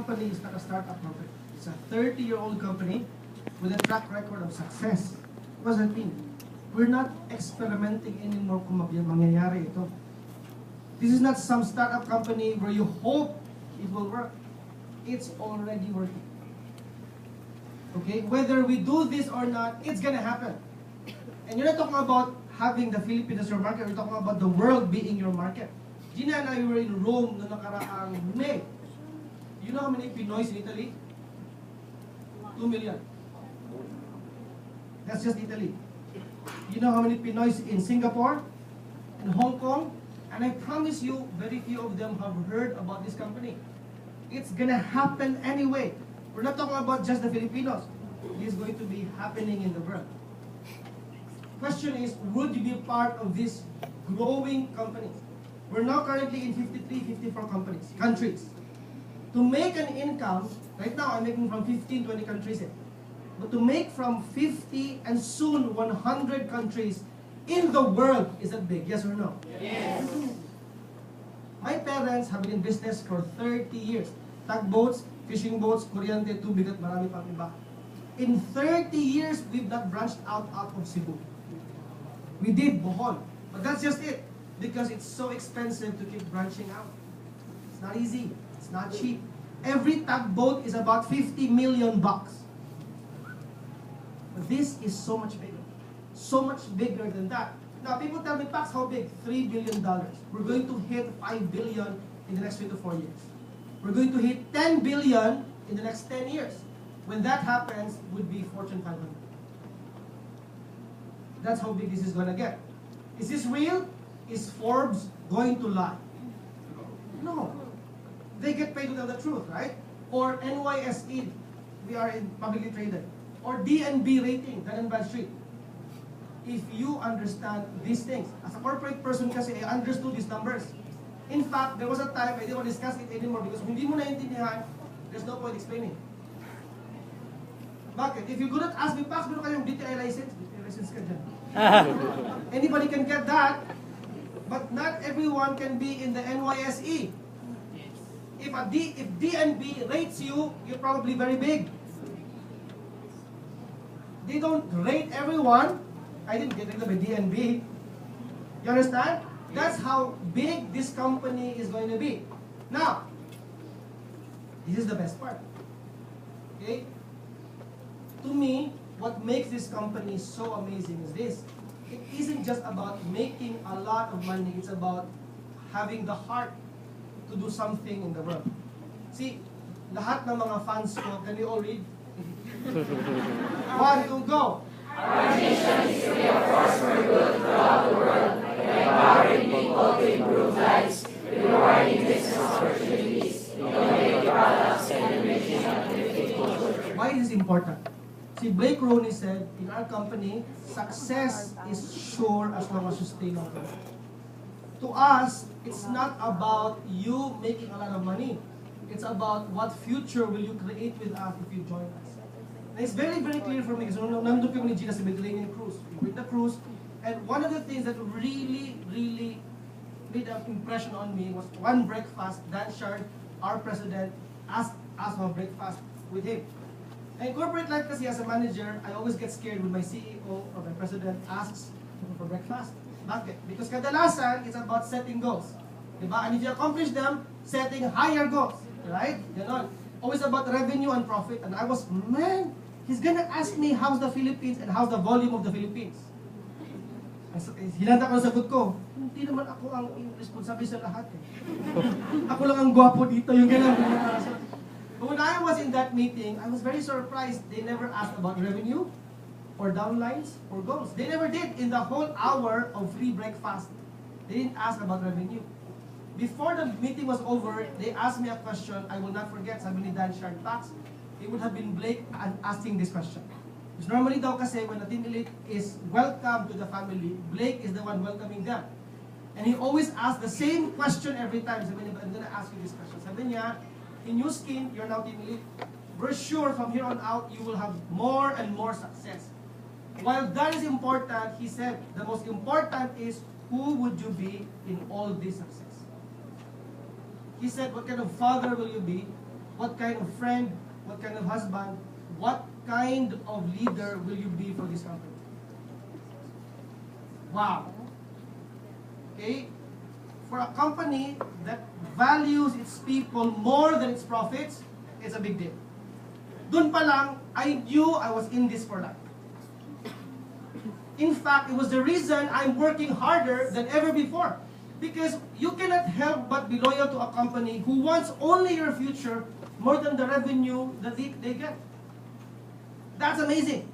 company is not a startup company. It's a 30-year-old company with a track record of success. What does that mean? We're not experimenting anymore kung mangyayari ito. This is not some startup company where you hope it will work. It's already working. Okay? Whether we do this or not, it's gonna happen. And you're not talking about having the Philippines as your market, we're talking about the world being your market. Gina and I were in Rome noong nakaraang May. You know how many Pinoys in Italy? 2 million. That's just Italy. You know how many Pinoys in Singapore? In Hong Kong? And I promise you, very few of them have heard about this company. It's gonna happen anyway. We're not talking about just the Filipinos. It is going to be happening in the world. Question is, would you be part of this growing company? We're now currently in 53, 54 countries. To make an income, right now I'm making from 15, 20 countries. But to make from 50 and soon 100 countries in the world, is that big? Yes or no? Yes. My parents have been in business for 30 years. Tugboats, fishing boats, kuryente, tubig at marami pang iba. In 30 years, we've not branched out of Cebu. We did Bohol, but that's just it. Because it's so expensive to keep branching out. It's not easy. It's not cheap. Every tugboat is about 50 million bucks. But this is so much bigger. So much bigger than that. Now, people tell me, Pax, how big? $3 billion. We're going to hit $5 billion in the next 3 to 4 years. We're going to hit $10 billion in the next 10 years. When that happens, would be Fortune 500. That's how big this is going to get. Is this real? Is Forbes going to lie? No. They get paid to tell the truth, right? Or NYSE, we are in publicly traded. Or DNB rating, Dun & Bradstreet. If you understand these things, as a corporate person kasi, I understood these numbers. In fact, there was a time I didn't want to discuss it anymore because kung hindi mo naiintindihan, there's no point explaining. Bakit? If you couldn't ask me, Pax, meron kayong DTI license? DTI license ka dyan. Anybody can get that, but not everyone can be in the NYSE. If DNB rates you, you're probably very big. They don't rate everyone. I didn't get rated by DNB. You understand? That's how big this company is going to be. Now, this is the best part. Okay? To me, what makes this company so amazing is this. It isn't just about making a lot of money. It's about having the heart to do something in the world. See, lahat ng mga fans ko, can you all read? 1, 2, go! Our mission is to be a force for good throughout the world, empowering people to improve lives, rewarding business opportunities, innovative products, and enriching uplifting culture. Why is this important? See, Blake Roney said, in our company, success is sure as long as you stay local. To us, it's not about you making a lot of money. It's about what future will you create with us if you join us. And it's very, very clear for me. So, nandun kami ni Gina sa Mediterranean cruise. We went the cruise, and one of the things that really, really made an impression on me was one breakfast, Dan Shard, our president, asked us for breakfast with him. And in corporate life kasi as a manager, I always get scared when my CEO or my president asks for breakfast. Bakit? Because kadalasan, it's about setting goals. Diba? And if you accomplish them, setting higher goals. Right? Ganon. Always about revenue and profit. And I was, man, he's gonna ask me how's the Philippines and how's the volume of the Philippines. Hinanda ko sa sagot ko, hindi naman ako ang responsible sa lahat. Ako lang ang gwapo dito, yung gano'n. But when I was in that meeting, I was very surprised. They never asked about revenue, or downlines, or goals. They never did. In the whole hour of free breakfast, they didn't ask about revenue. Before the meeting was over, they asked me a question I will not forget. Sabi ni Dan Shard, Pax, it would have been Blake asking this question. Because normally daw kasi when the team elite is welcome to the family, Blake is the one welcoming them. And he always asks the same question every time. Sabi niya, I'm gonna ask you this question. Sabi niya, in your skin, you're now team elite. We're sure from here on out, you will have more and more success. While that is important, he said, the most important is, who would you be in all this success? He said, what kind of father will you be? what kind of friend, what kind of husband, what kind of leader will you be for this company? Wow. Okay? For a company that values its people more than its profits, it's a big deal. Dun pa lang, I knew I was in this for life. In fact, it was the reason I'm working harder than ever before. Because you cannot help but be loyal to a company who wants only your future more than the revenue that they get. That's amazing.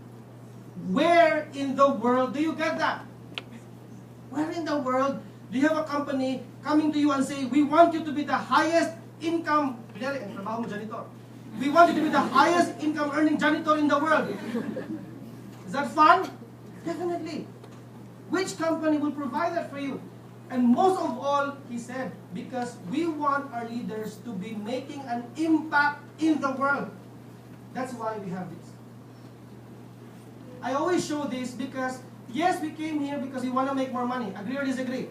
Where in the world do you get that? Where in the world do you have a company coming to you and say, we want you to be the highest income, we want you to be the highest income earning janitor in the world. Is that fun? Definitely. Which company will provide that for you? And most of all, he said, because we want our leaders to be making an impact in the world. That's why we have this. I always show this because, yes, we came here because we want to make more money. Agree or disagree?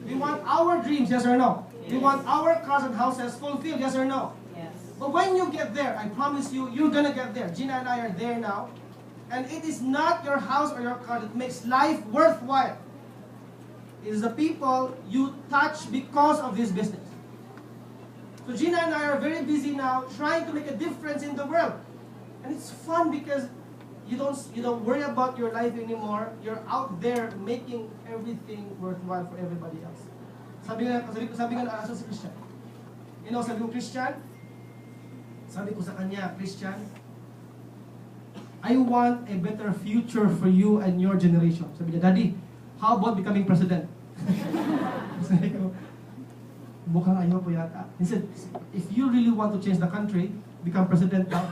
We want our dreams, yes or no? Yes. We want our cars and houses fulfilled, yes or no? Yes. But when you get there, I promise you, you're going to get there. Gina and I are there now. And it is not your house or your car that makes life worthwhile. It is the people you touch because of this business. So Gina and I are very busy now trying to make a difference in the world. And it's fun because you don't worry about your life anymore. You're out there making everything worthwhile for everybody else. Sabi nga na si Christian. You know, sabi ko, Christian, sabi ko sa kanya, Christian, I want a better future for you and your generation. Sabi niya, Daddy, how about becoming president? Sabi ko, mukhang ayaw po yata. He said, if you really want to change the country, become president now.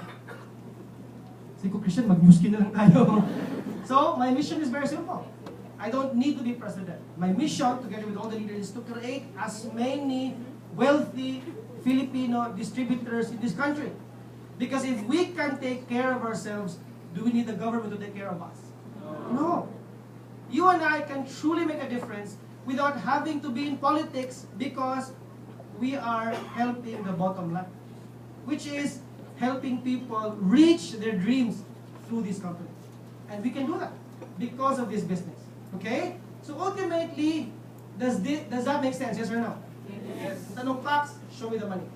Sabi ko, Christian, mag-muskin na lang tayo. So, my mission is very simple. I don't need to be president. My mission, together with all the leaders, is to create as many wealthy Filipino distributors in this country. Because if we can take care of ourselves, do we need the government to take care of us? No. You and I can truly make a difference without having to be in politics because we are helping the bottom line, which is helping people reach their dreams through this company. And we can do that because of this business. Okay? So ultimately, does that make sense? Yes or no? Yes. Tanong, Pax, show me the money.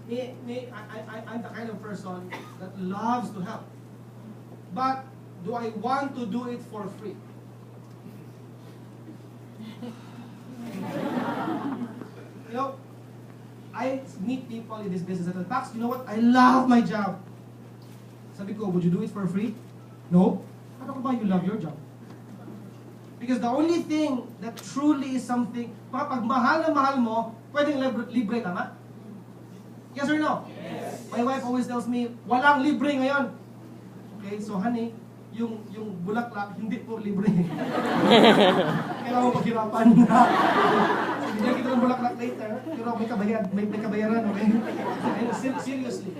I'm the kind of person that loves to help. But do I want to do it for free? You know, I meet people in this business that tell, Pax, you know what? I love my job. Sabi ko, would you do it for free? No. Ano ko ba you love your job? Because the only thing that truly is something, pag mahal na mahal mo, pwedeng libre, tama? Yes or no? Yes. My wife always tells me, walang libre ngayon. Okay, so honey, yung bulaklak, hindi po libre. Kailangan mo maghirapan. Bigyan kita ng bulaklak later, pero may kabayaran, okay? Seriously.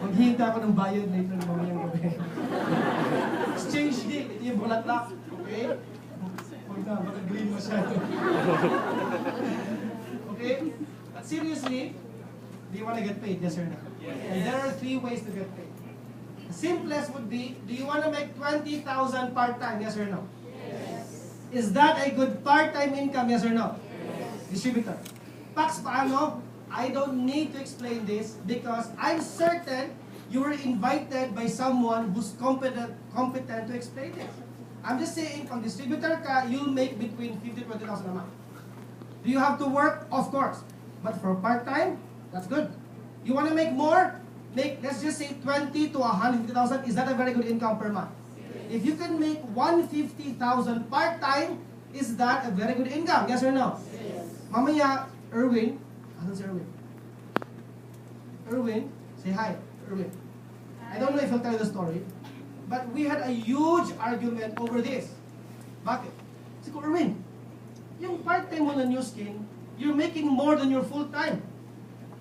Maghihintay ako ng bayad later ng mamayang gabi. Exchange deal, ito yung bulaklak, okay? Huwag na, baka green masyado. Okay? But seriously, do you want to get paid? Yes or no? Yes. And there are 3 ways to get paid. The simplest would be, do you want to make 20,000 part-time? Yes or no? Yes. Is that a good part-time income? Yes or no? Yes. Distributor. Pax, paano? I don't need to explain this because I'm certain you were invited by someone who's competent to explain this. I'm just saying, pag distributor ka, you'll make between 50,000 to 20,000 a month. Do you have to work? Of course. But for part-time, that's good. You want to make more? Make, let's just say 20 to 150,000. Is that a very good income per month? If you can make 150,000 part-time, is that a very good income? Yes or no? Yes. Mamaya, Erwin, asan si Erwin? Erwin, say hi, Erwin. I don't know if I'll tell you the story, but we had a huge argument over this. Bakit? Sabi ko, Erwin, yung part-time mo na New Skin, you're making more than your full-time.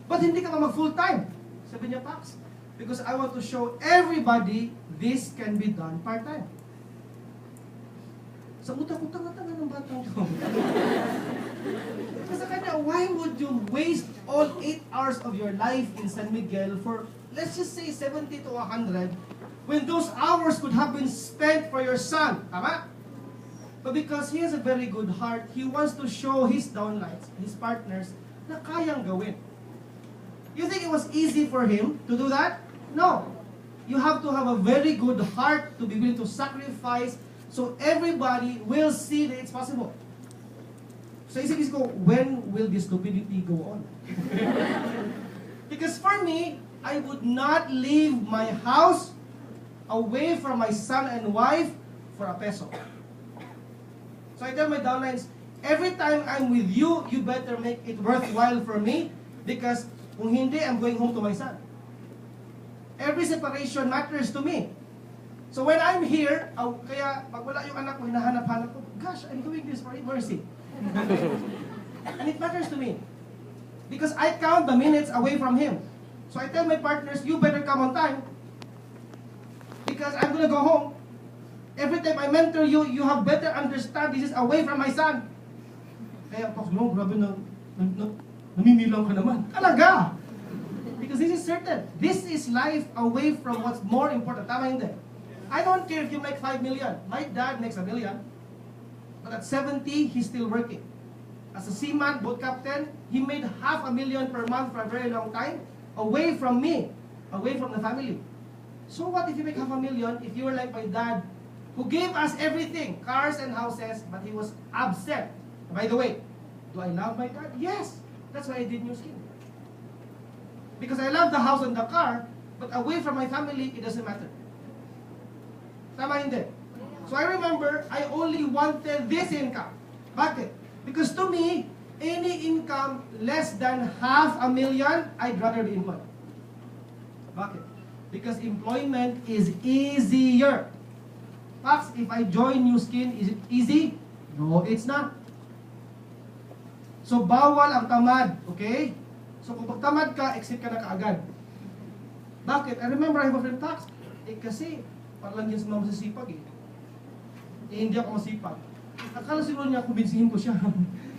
But hindi ka mag full-time. Sabi niya, Pax, because I want to show everybody this can be done part-time. Sa utak ko, tanga-tanga ng batang to. Kasi kanya, why would you waste all 8 hours of your life in San Miguel for, let's just say, 70 to 100, when those hours could have been spent for your son? Tama? But because he has a very good heart, he wants to show his downlines, his partners, na kayang gawin. You think it was easy for him to do that? No. You have to have a very good heart to be willing to sacrifice so everybody will see that it's possible. So isip ko, when will this stupidity go on? Because for me, I would not leave my house away from my son and wife for a peso. So I tell my downlines, every time I'm with you, you better make it worthwhile for me, because kung hindi, I'm going home to my son. Every separation matters to me. So when I'm here, kaya pag wala yung anak ko, hinahanap-hanap ko, gosh, I'm doing this for mercy. And it matters to me. Because I count the minutes away from him. So I tell my partners, you better come on time. Because I'm gonna go home. Every time I mentor you, you have better understand this is away from my son. Kaya, Pax, no, grabe na, namimilang ka naman. Talaga! Because this is certain. This is life away from what's more important. Tama hindi? I don't care if you make 5 million. My dad makes 1 million. But at 70, he's still working. As a seaman, boat captain, he made $500,000 per month for a very long time, away from me, away from the family. So what if you make $500,000 if you were like my dad, who gave us everything, cars and houses, but he was upset? By the way, do I love my dad? Yes. That's why I did New Skin. Because I love the house and the car, but away from my family, it doesn't matter. Tama hindi? So I remember, I only wanted this income. Bakit? Because to me, any income less than $500,000, I'd rather be employed. Bakit? Because employment is easier. Pax, if I join New Skin, is it easy? No, it's not. So bawal ang tamad, okay? So kung pagtamad ka, exit ka na kaagad. Bakit? I remember I have a friend, Pax, kasi parang yan sa mga masisipag eh. Hindi ako masipag. Akala siguro niya, kumbinsihin ko siya.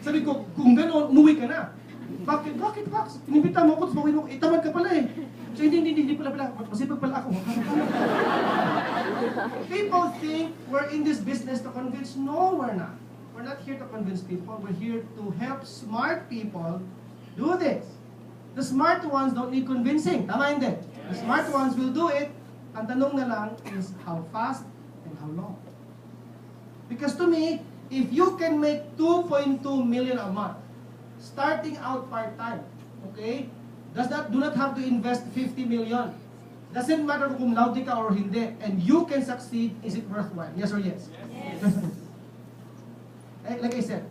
Sabi ko, kung gano'n, umuwi ka na. Bakit? Bakit, Pax? Inimbita mo ako, tapos mawin mo, tamad ka pala eh. So hindi pala, masipag pala ako. People think we're in this business to convince. No, we're not. We're not here to convince people. We're here to help smart people do this. The smart ones don't need convincing. Tama hindi? The smart ones will do it. Ang tanong na lang is how fast and how long. Because to me, if you can make 2.2 million a month, starting out part-time, okay, do not have to invest 50 million. Doesn't matter kung laude ka or hindi, and you can succeed, is it worthwhile? Yes or yes? Yes. Like I said,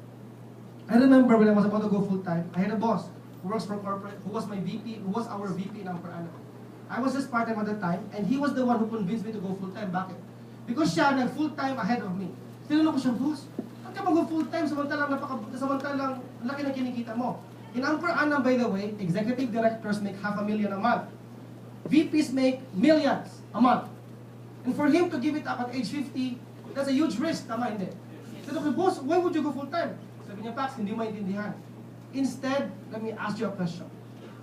I remember when I was about to go full-time, I had a boss who works for corporate, who was my VP, who was our VP in Amperana. I was just part-time at the time, and he was the one who convinced me to go full-time. Bakit? Because siya nag-full-time ahead of me. Tinanong ko siya, boss, saan ka mag-go full-time samantalang laki na kinikita mo? In Amperana, by the way, executive directors make $500,000 a month. VPs make millions a month. And for him to give it up at age 50, that's a huge risk. Tama, hindi? Tinanong ko, boss, why would you go full-time? Sabi niya, Pax, hindi mo maintindihan. Instead, let me ask you a question.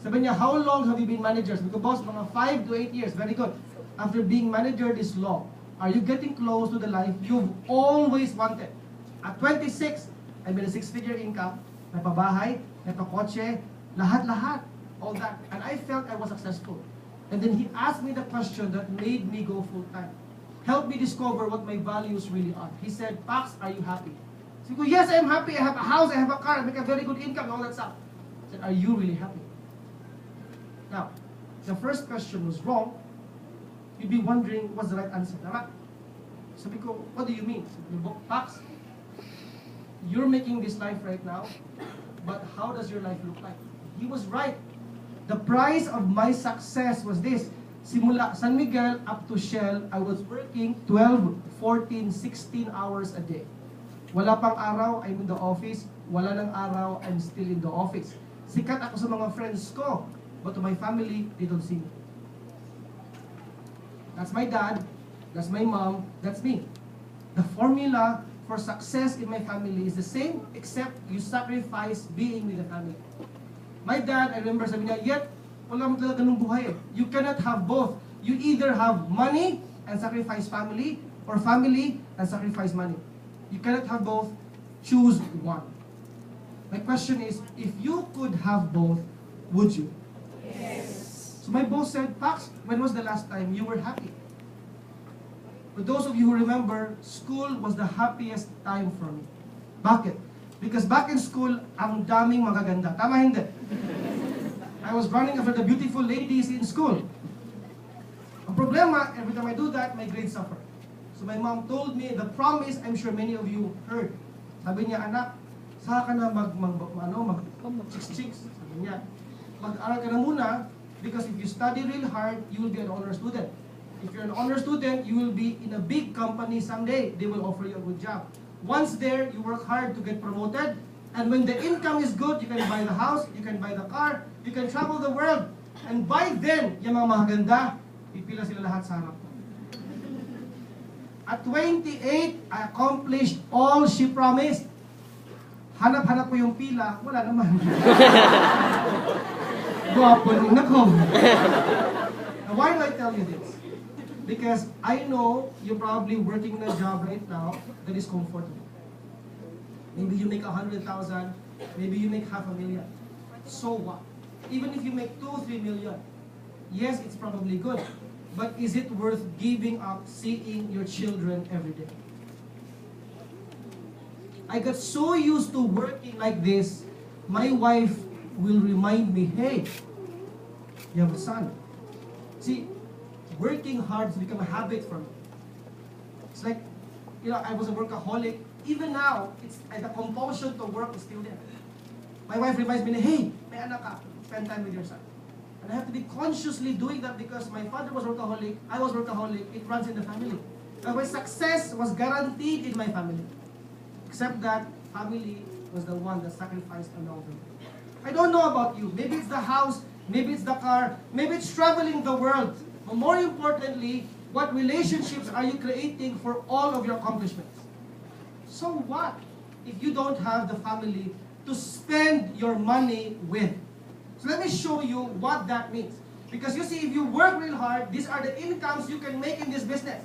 Sabi niya, how long have you been managers? Because boss, mga 5 to 8 years. Very good. After being manager this long, are you getting close to the life you've always wanted? At 26, I made a 6-figure income, may pabahay, may pakotse, lahat-lahat, all that. And I felt I was successful. And then he asked me the question that made me go full-time. Help me discover what my values really are. He said, Pax, are you happy? So I go, yes, I am happy. I have a house, I have a car, I make a very good income, all that stuff. I said, are you really happy? Now, the first question was wrong. You'd be wondering, what's the right answer? Tama? Sabi ko, what do you mean? Sabi ko, Pax, you're making this life right now, but how does your life look like? He was right. The price of my success was this. Simula San Miguel up to Shell, I was working 12, 14, 16 hours a day. Wala pang araw, I'm in the office. Wala nang araw, I'm still in the office. Sikat ako sa mga friends ko, but to my family, they don't see me. That's my dad, that's my mom, that's me. The formula for success in my family is the same, except you sacrifice being with the family. My dad, I remember sabi niya, yet, wala mo talaga ganung buhay eh. You cannot have both. You either have money and sacrifice family, or family and sacrifice money. You cannot have both. Choose one. My question is, if you could have both, would you? Yes. So my boss said, Pax, when was the last time you were happy? For those of you who remember, school was the happiest time for me. Bakit? Because back in school, ang daming magaganda. Tama hindi? I was running after the beautiful ladies in school. Ang problema, every time I do that, my grades suffer. So my mom told me the promise, I'm sure many of you heard. Sabi niya, anak, saka ka na chicks. Sabi niya, mag-aral ka na muna, because if you study real hard, you will be an honor student. If you're an honor student, you will be in a big company someday. They will offer you a good job. Once there, you work hard to get promoted. And when the income is good, you can buy the house, you can buy the car, you can travel the world. And by then, yung mga maganda, pipila sila lahat sa harap. At 28, I accomplished all she promised. Hanap-hanap ko yung pila, wala naman. Guwapo rin ako. Now, why do I tell you this? Because I know you're probably working in a job right now that is comfortable. Maybe you make 100,000, maybe you make 500,000. So what? Even if you make 2-3 million, yes, it's probably good. But is it worth giving up seeing your children every day? I got so used to working like this, my wife will remind me, hey, you have a son. See, working hard has become a habit for me. It's like, I was a workaholic. Even now, the compulsion to work is still there. My wife reminds me, hey, may anak ka, spend time with your son. And I have to be consciously doing that because my father was workaholic, I was workaholic, it runs in the family. My success was guaranteed in my family. Except that family was the one that sacrificed along the way. I don't know about you. Maybe it's the house, maybe it's the car, maybe it's traveling the world. But more importantly, what relationships are you creating for all of your accomplishments? So what if you don't have the family to spend your money with? So let me show you what that means. Because you see, if you work real hard, these are the incomes you can make in this business.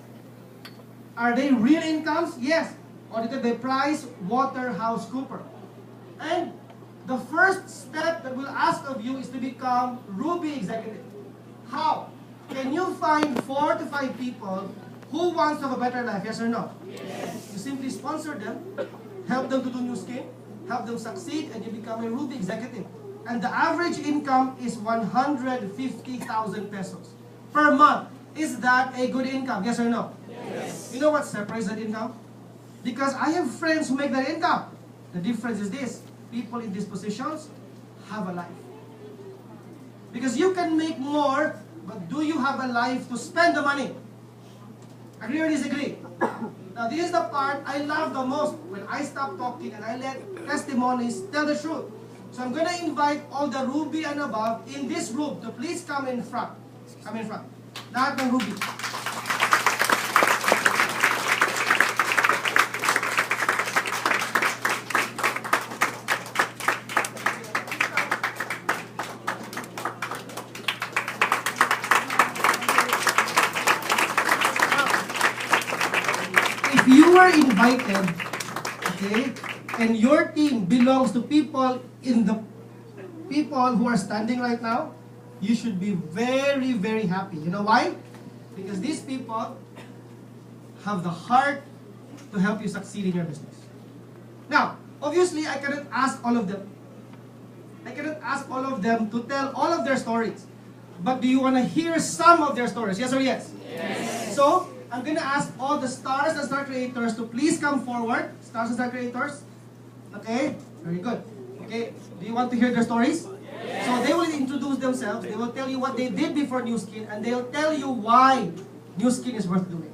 Are they real incomes? Yes. Audited by Price Waterhouse Cooper. And the first step that we'll ask of you is to become Ruby Executive. How? Can you find 4 to 5 people who wants to have a better life? Yes or no? Yes. You simply sponsor them, help them to do new skin, help them succeed, and you become a Ruby Executive. And the average income is 150,000 pesos per month. Is that a good income? Yes or no? Yes. You know what separates that income? Because I have friends who make that income. The difference is this: people in these positions have a life. Because you can make more, but do you have a life to spend the money? Agree or disagree? Now this is the part I love the most, when I stop talking and I let testimonies tell the truth. So I'm going to invite all the Ruby and above in this room to please come in front. Come in front. Lahat ng Ruby. If you were invited, okay, and your team belongs to people who are standing right now, you should be very, very happy. You know why? Because these people have the heart to help you succeed in your business. Now, obviously, I cannot ask all of them. I cannot ask all of them to tell all of their stories. But do you want to hear some of their stories? Yes or yes? Yes. So, I'm going to ask all the stars and star creators to please come forward. Stars and star creators. Okay? Very good. Okay, do you want to hear their stories? Yes. So they will introduce themselves, they will tell you what they did before New Skin, and they'll tell you why New Skin is worth doing.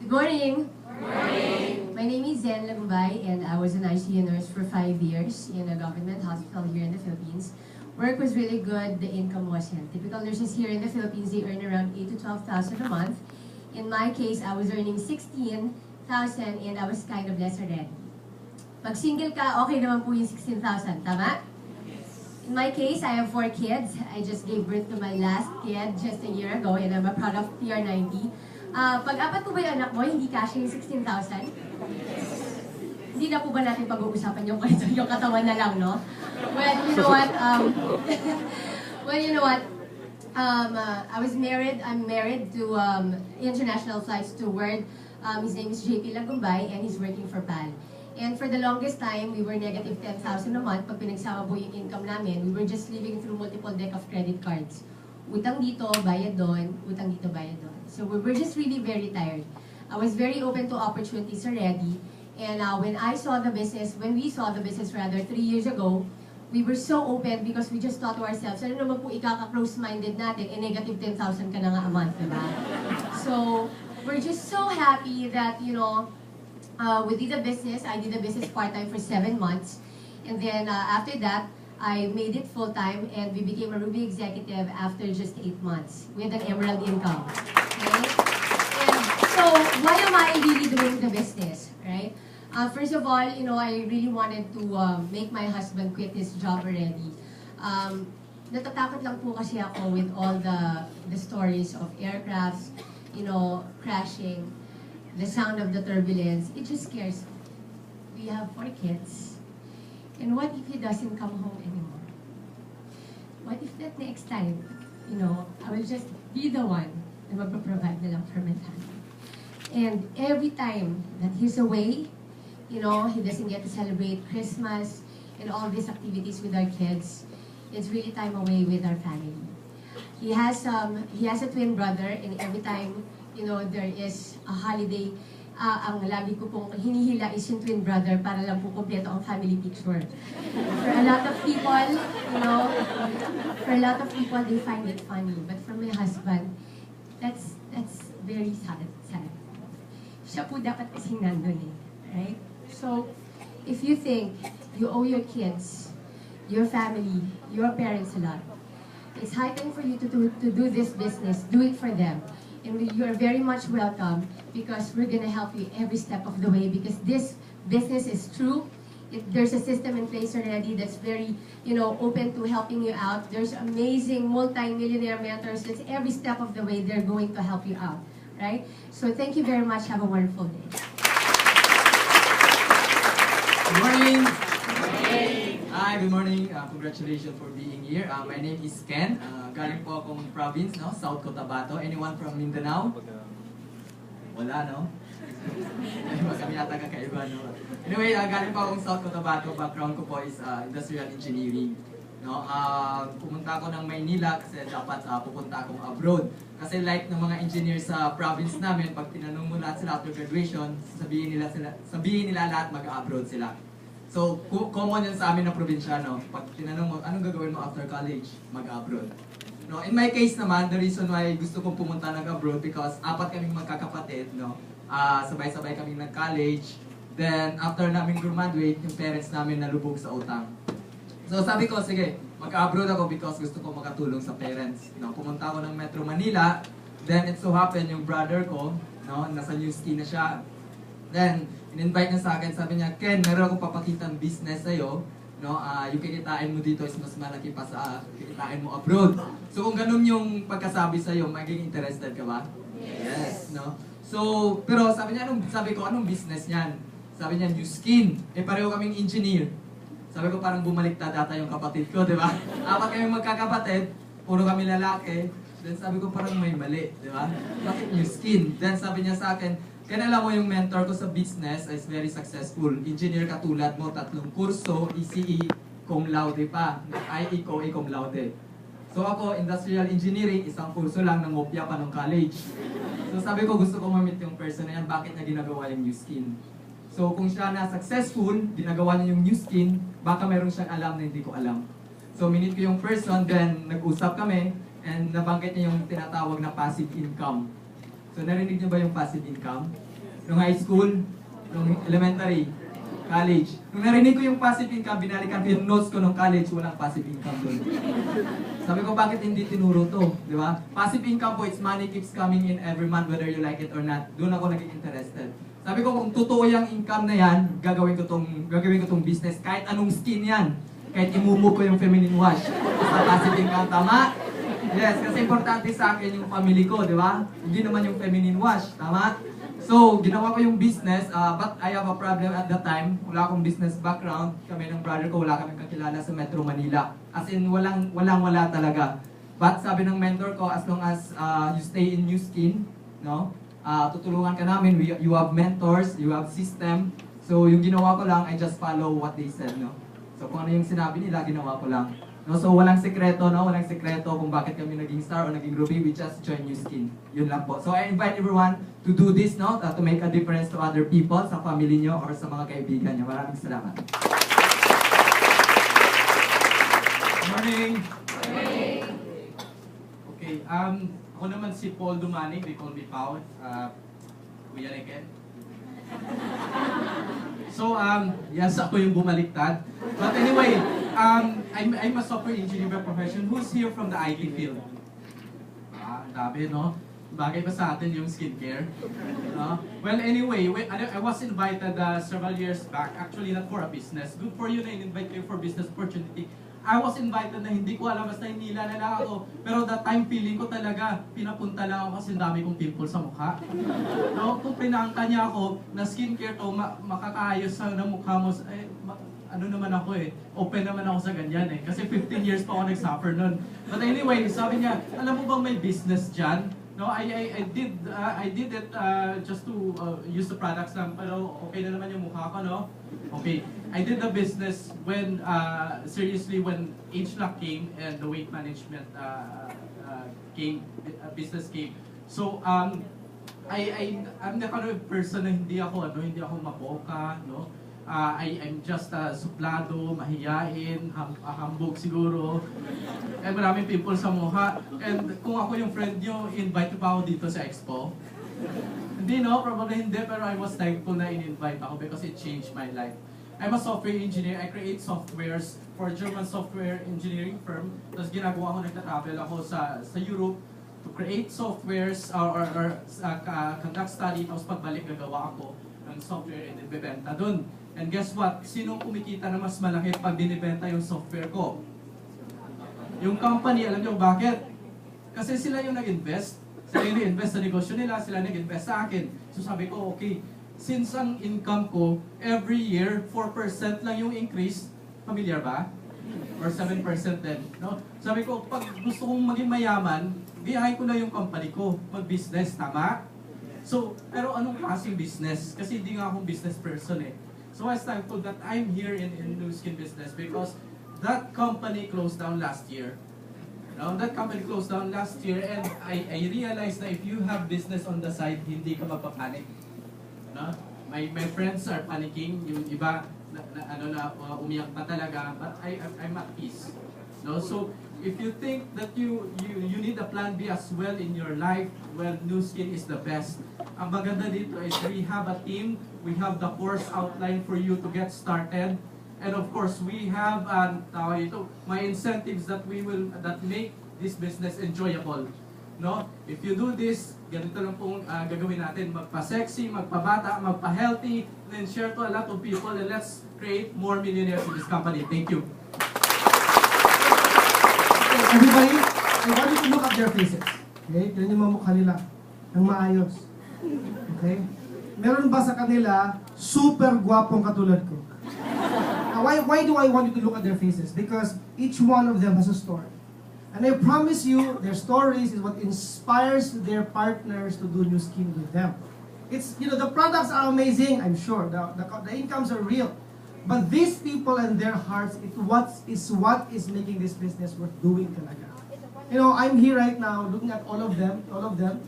Good morning. Good morning. My name is Zen Lagumbay, and I was an ICU nurse for 5 years in a government hospital here in the Philippines. Work was really good, the income wasn't. Typical nurses here in the Philippines, they earn around 8,000 to 12,000 a month. In my case, I was earning 16,000 and I was kind of less already. Pag single ka, okay naman po yung 16,000, tama? In my case, I have 4 kids. I just gave birth to my last kid just a year ago and I'm a product of PR90. Pag apat po ba yung anak mo, hindi kasya yung 16,000? Hindi na po ba natin pag-uusapan yung katawan na lang, no? Well, you know what? Well, you know what? I was married. I'm married to international flights steward. His name is JP Lagumbay and he's working for PAL. And for the longest time, we were negative 10,000 a month. Pag pinagsama po yung income namin, we were just living through multiple deck of credit cards. Utang dito, bayad doon, utang dito, bayad doon. So we were just really very tired. I was very open to opportunities already. And when we saw the business rather 3 years ago, we were so open because we just thought to ourselves, ano naman po ikaka-close-minded natin, negative 10,000 ka na nga a month, diba? So we're just so happy that, you know, we did the business. I did the business part-time for 7 months. And then after that, I made it full-time and we became a Ruby executive after just 8 months with an emerald income. Okay? And so, why am I really doing the business? Right? First of all, you know, I really wanted to make my husband quit his job already. Natatakot lang po kasi ako with all the stories of aircrafts, you know, crashing. The sound of the turbulence, it just scares me. We have 4 kids. And what if he doesn't come home anymore? What if that next time, you know, I will just be the one na magpaprovide na lang for my family. And every time that he's away, you know, he doesn't get to celebrate Christmas and all these activities with our kids. It's really time away with our family. He has a twin brother and every time, you know, there is a holiday, ang lagi ko pong hinihila is yung twin brother para lang po kompleto ang family picture. For a lot of people, you know, they find it funny. But for my husband, that's very sad. Siya po dapat kasing nandun eh, right? So, if you think you owe your kids, your family, your parents a lot, it's high time for you to do this business. Do it for them. And you are very much welcome because we're going to help you every step of the way because this business is true. There's a system in place already that's very, you know, open to helping you out. There's amazing multi-millionaire mentors that's every step of the way they're going to help you out, right? So thank you very much. Have a wonderful day. Good morning. Hi, good morning. Congratulations for being here. My name is Ken. Galing po akong province, no? South Cotabato. Anyone from Mindanao? Wala, no? Kami yata kakaiba, no? Anyway, galing po akong South Cotabato. Background ko po is industrial engineering. No? Pumunta ako ng Maynila kasi dapat pupunta akong abroad. Kasi like ng mga engineers sa province namin, pag tinanong mo lahat sila after graduation, sabihin nila lahat mag-abroad sila. So, common yan sa amin na probinsyano. Pag tinanong mo, anong gagawin mo after college? Mag-abroad. No, in my case naman, the reason why gusto kong pumunta abroad because 4 kaming magkakapatid, no? Sabay-sabay kaming nag-college. Then, after namin graduate, yung parents namin nalubog sa utang. So, sabi ko, sige, mag-abroad ako because gusto ko makatulong sa parents. No, pumunta ako ng Metro Manila. Then, it so happened, yung brother ko, no, nasa New Ski na siya. Then, in-invite niya sa akin, sabi niya, Ken, meron akong papakitang business sa'yo. No, yung kikitain mo dito is mas malaki pa sa kikitain mo abroad. So kung ganun yung pagkasabi sa'yo, magiging interested ka ba? Yes, no? So, pero sabi ko, anong business niyan? Sabi niya, new skin. Pareho kaming engineer. Sabi ko, parang bumaliktad data yung kapatid ko, di ba? 4 kaming magkakapatid, puro kami lalaki. Then sabi ko, parang may mali, di ba? Bakit new skin? Then sabi niya sa akin, kaya alam mo yung mentor ko sa business is very successful. Engineer katulad mo, 3 kurso, ECE, cum laude pa. IE ko, cum laude. So ako, industrial engineering, 1 kurso lang, nangopya pa ng college. So sabi ko, gusto ko ma-meet yung person na yan, bakit niya ginagawa yung new skin? So kung siya na successful, ginagawa niya yung new skin, baka meron siyang alam na hindi ko alam. So minute ko yung person, then nag-usap kami, and nabanggit niya yung tinatawag na passive income. So narinig niyo ba yung passive income? Nung high school, nung elementary, college. Nung narinig ko yung passive income, binalikan ko yung notes ko nung college, walang passive income doon. Sabi ko, bakit hindi tinuro to? Di ba? Passive income po, it's money keeps coming in every month whether you like it or not. Doon ako naging interested. Sabi ko, kung totoo yung income na yan, gagawin ko tong business. Kahit anong skin yan. Kahit imumove ko yung feminine wash. Sa passive income, tama? Yes, kasi importante sa akin yung family ko, di ba? Hindi naman yung feminine wash, tama? So, ginawa ko yung business, but I have a problem at the time. Wala akong business background. Kami ng brother ko, wala kaming kakilala sa Metro Manila. As in, wala talaga. But sabi ng mentor ko, as long as you stay in New Skin, no? Tutulungan ka namin, you have mentors, you have system. So, yung ginawa ko lang, I just follow what they said, no? So, kung ano yung sinabi nila, ginawa ko lang. No, so walang sekreto, no? Walang sekreto kung bakit kami naging star o naging Ruby. We just join New Skin. Yun lang po. So I invite everyone to do this, no? To make a difference to other people, sa family nyo or sa mga kaibigan nyo. Maraming salamat. Morning! Okay, ako naman si Paul Dumanig, they call me Pao. Kuya again. So, yes, ako yung bumaliktad. But anyway, I'm a software engineer by profession. Who's here from the IT field? Dami, no? Bagay ba sa atin yung skincare? Well, anyway, I was invited several years back. Actually, not for a business. Good for you na in-invite kayo for business opportunity. I was invited na hindi ko alam, basta hinila na lang ako. Pero that time, feeling ko talaga, pinapunta lang ako kasi dami kong pimples sa mukha. No? Kung pinangka niya ako na skincare to, makakaayos sa mukha mo, ano naman ako open naman ako sa ganyan Kasi 15 years pa ako nag-suffer nun. But anyway, sabi niya, alam mo bang may business dyan? No, I did it just to use the products lang, pero okay na naman yung mukha ko, no? Okay, I did the business when, seriously, when age lock came and the weight management business came. So, I'm the kind of person na hindi ako maboka, no? I'm just suplado, mahiyain, hambog siguro. And maraming people sa mukha. And kung ako yung friend nyo, invite pa ako dito sa expo. Hindi, no? Probably hindi, pero I was thankful na in-invite ako because it changed my life. I'm a software engineer. I create softwares for a German software engineering firm. Tapos ginagawa ko, nagta-travel ako sa Europe to create softwares or conduct study. Tapos pagbalik, gagawa ako ng software and ibebenta dun. And guess what? Sinong kumikita na mas malaki pag binibenta yung software ko? Yung company, alam niyo bakit? Kasi sila yung nag-invest. Sila yung nag-invest sa negosyo nila, sila nag-invest sa akin. So sabi ko, okay, since ang income ko, every year, 4% lang yung increase, familiar ba? Or 7% din. No? Sabi ko, pag gusto kong maging mayaman, gayahin ko na yung company ko, mag-business, tama? So, pero anong klaseng business? Kasi hindi nga akong business person So I was thankful that I'm here in New Skin business because that company closed down last year. That company closed down last year and I realized that if you have business on the side, hindi ka mapapanik. My friends are panicking, yung iba umiyak pa talaga, but I'm at peace. So if you think that you need a plan B as well in your life, well, New Skin is the best. Ang maganda dito is we have a team, we have the course outline for you to get started, and of course we have my incentives that make this business enjoyable. No? If you do this, ganito lang pong gagawin natin, magpa-sexy, magpa-bata, magpa-healthy, then share to a lot of people, and let's create more millionaires in this company. Thank you. Everybody, I want you to look at their faces. Okay? Tignan yung mga mukha nila. Ang maayos. Okay? Meron ba sa kanila super gwapong katulad ko? Now, why do I want you to look at their faces? Because each one of them has a story. And I promise you, their stories is what inspires their partners to do New Skin with them. It's, the products are amazing, I'm sure. The incomes are real. But these people and their hearts, what is making this business worth doing talaga. I'm here right now looking at all of them,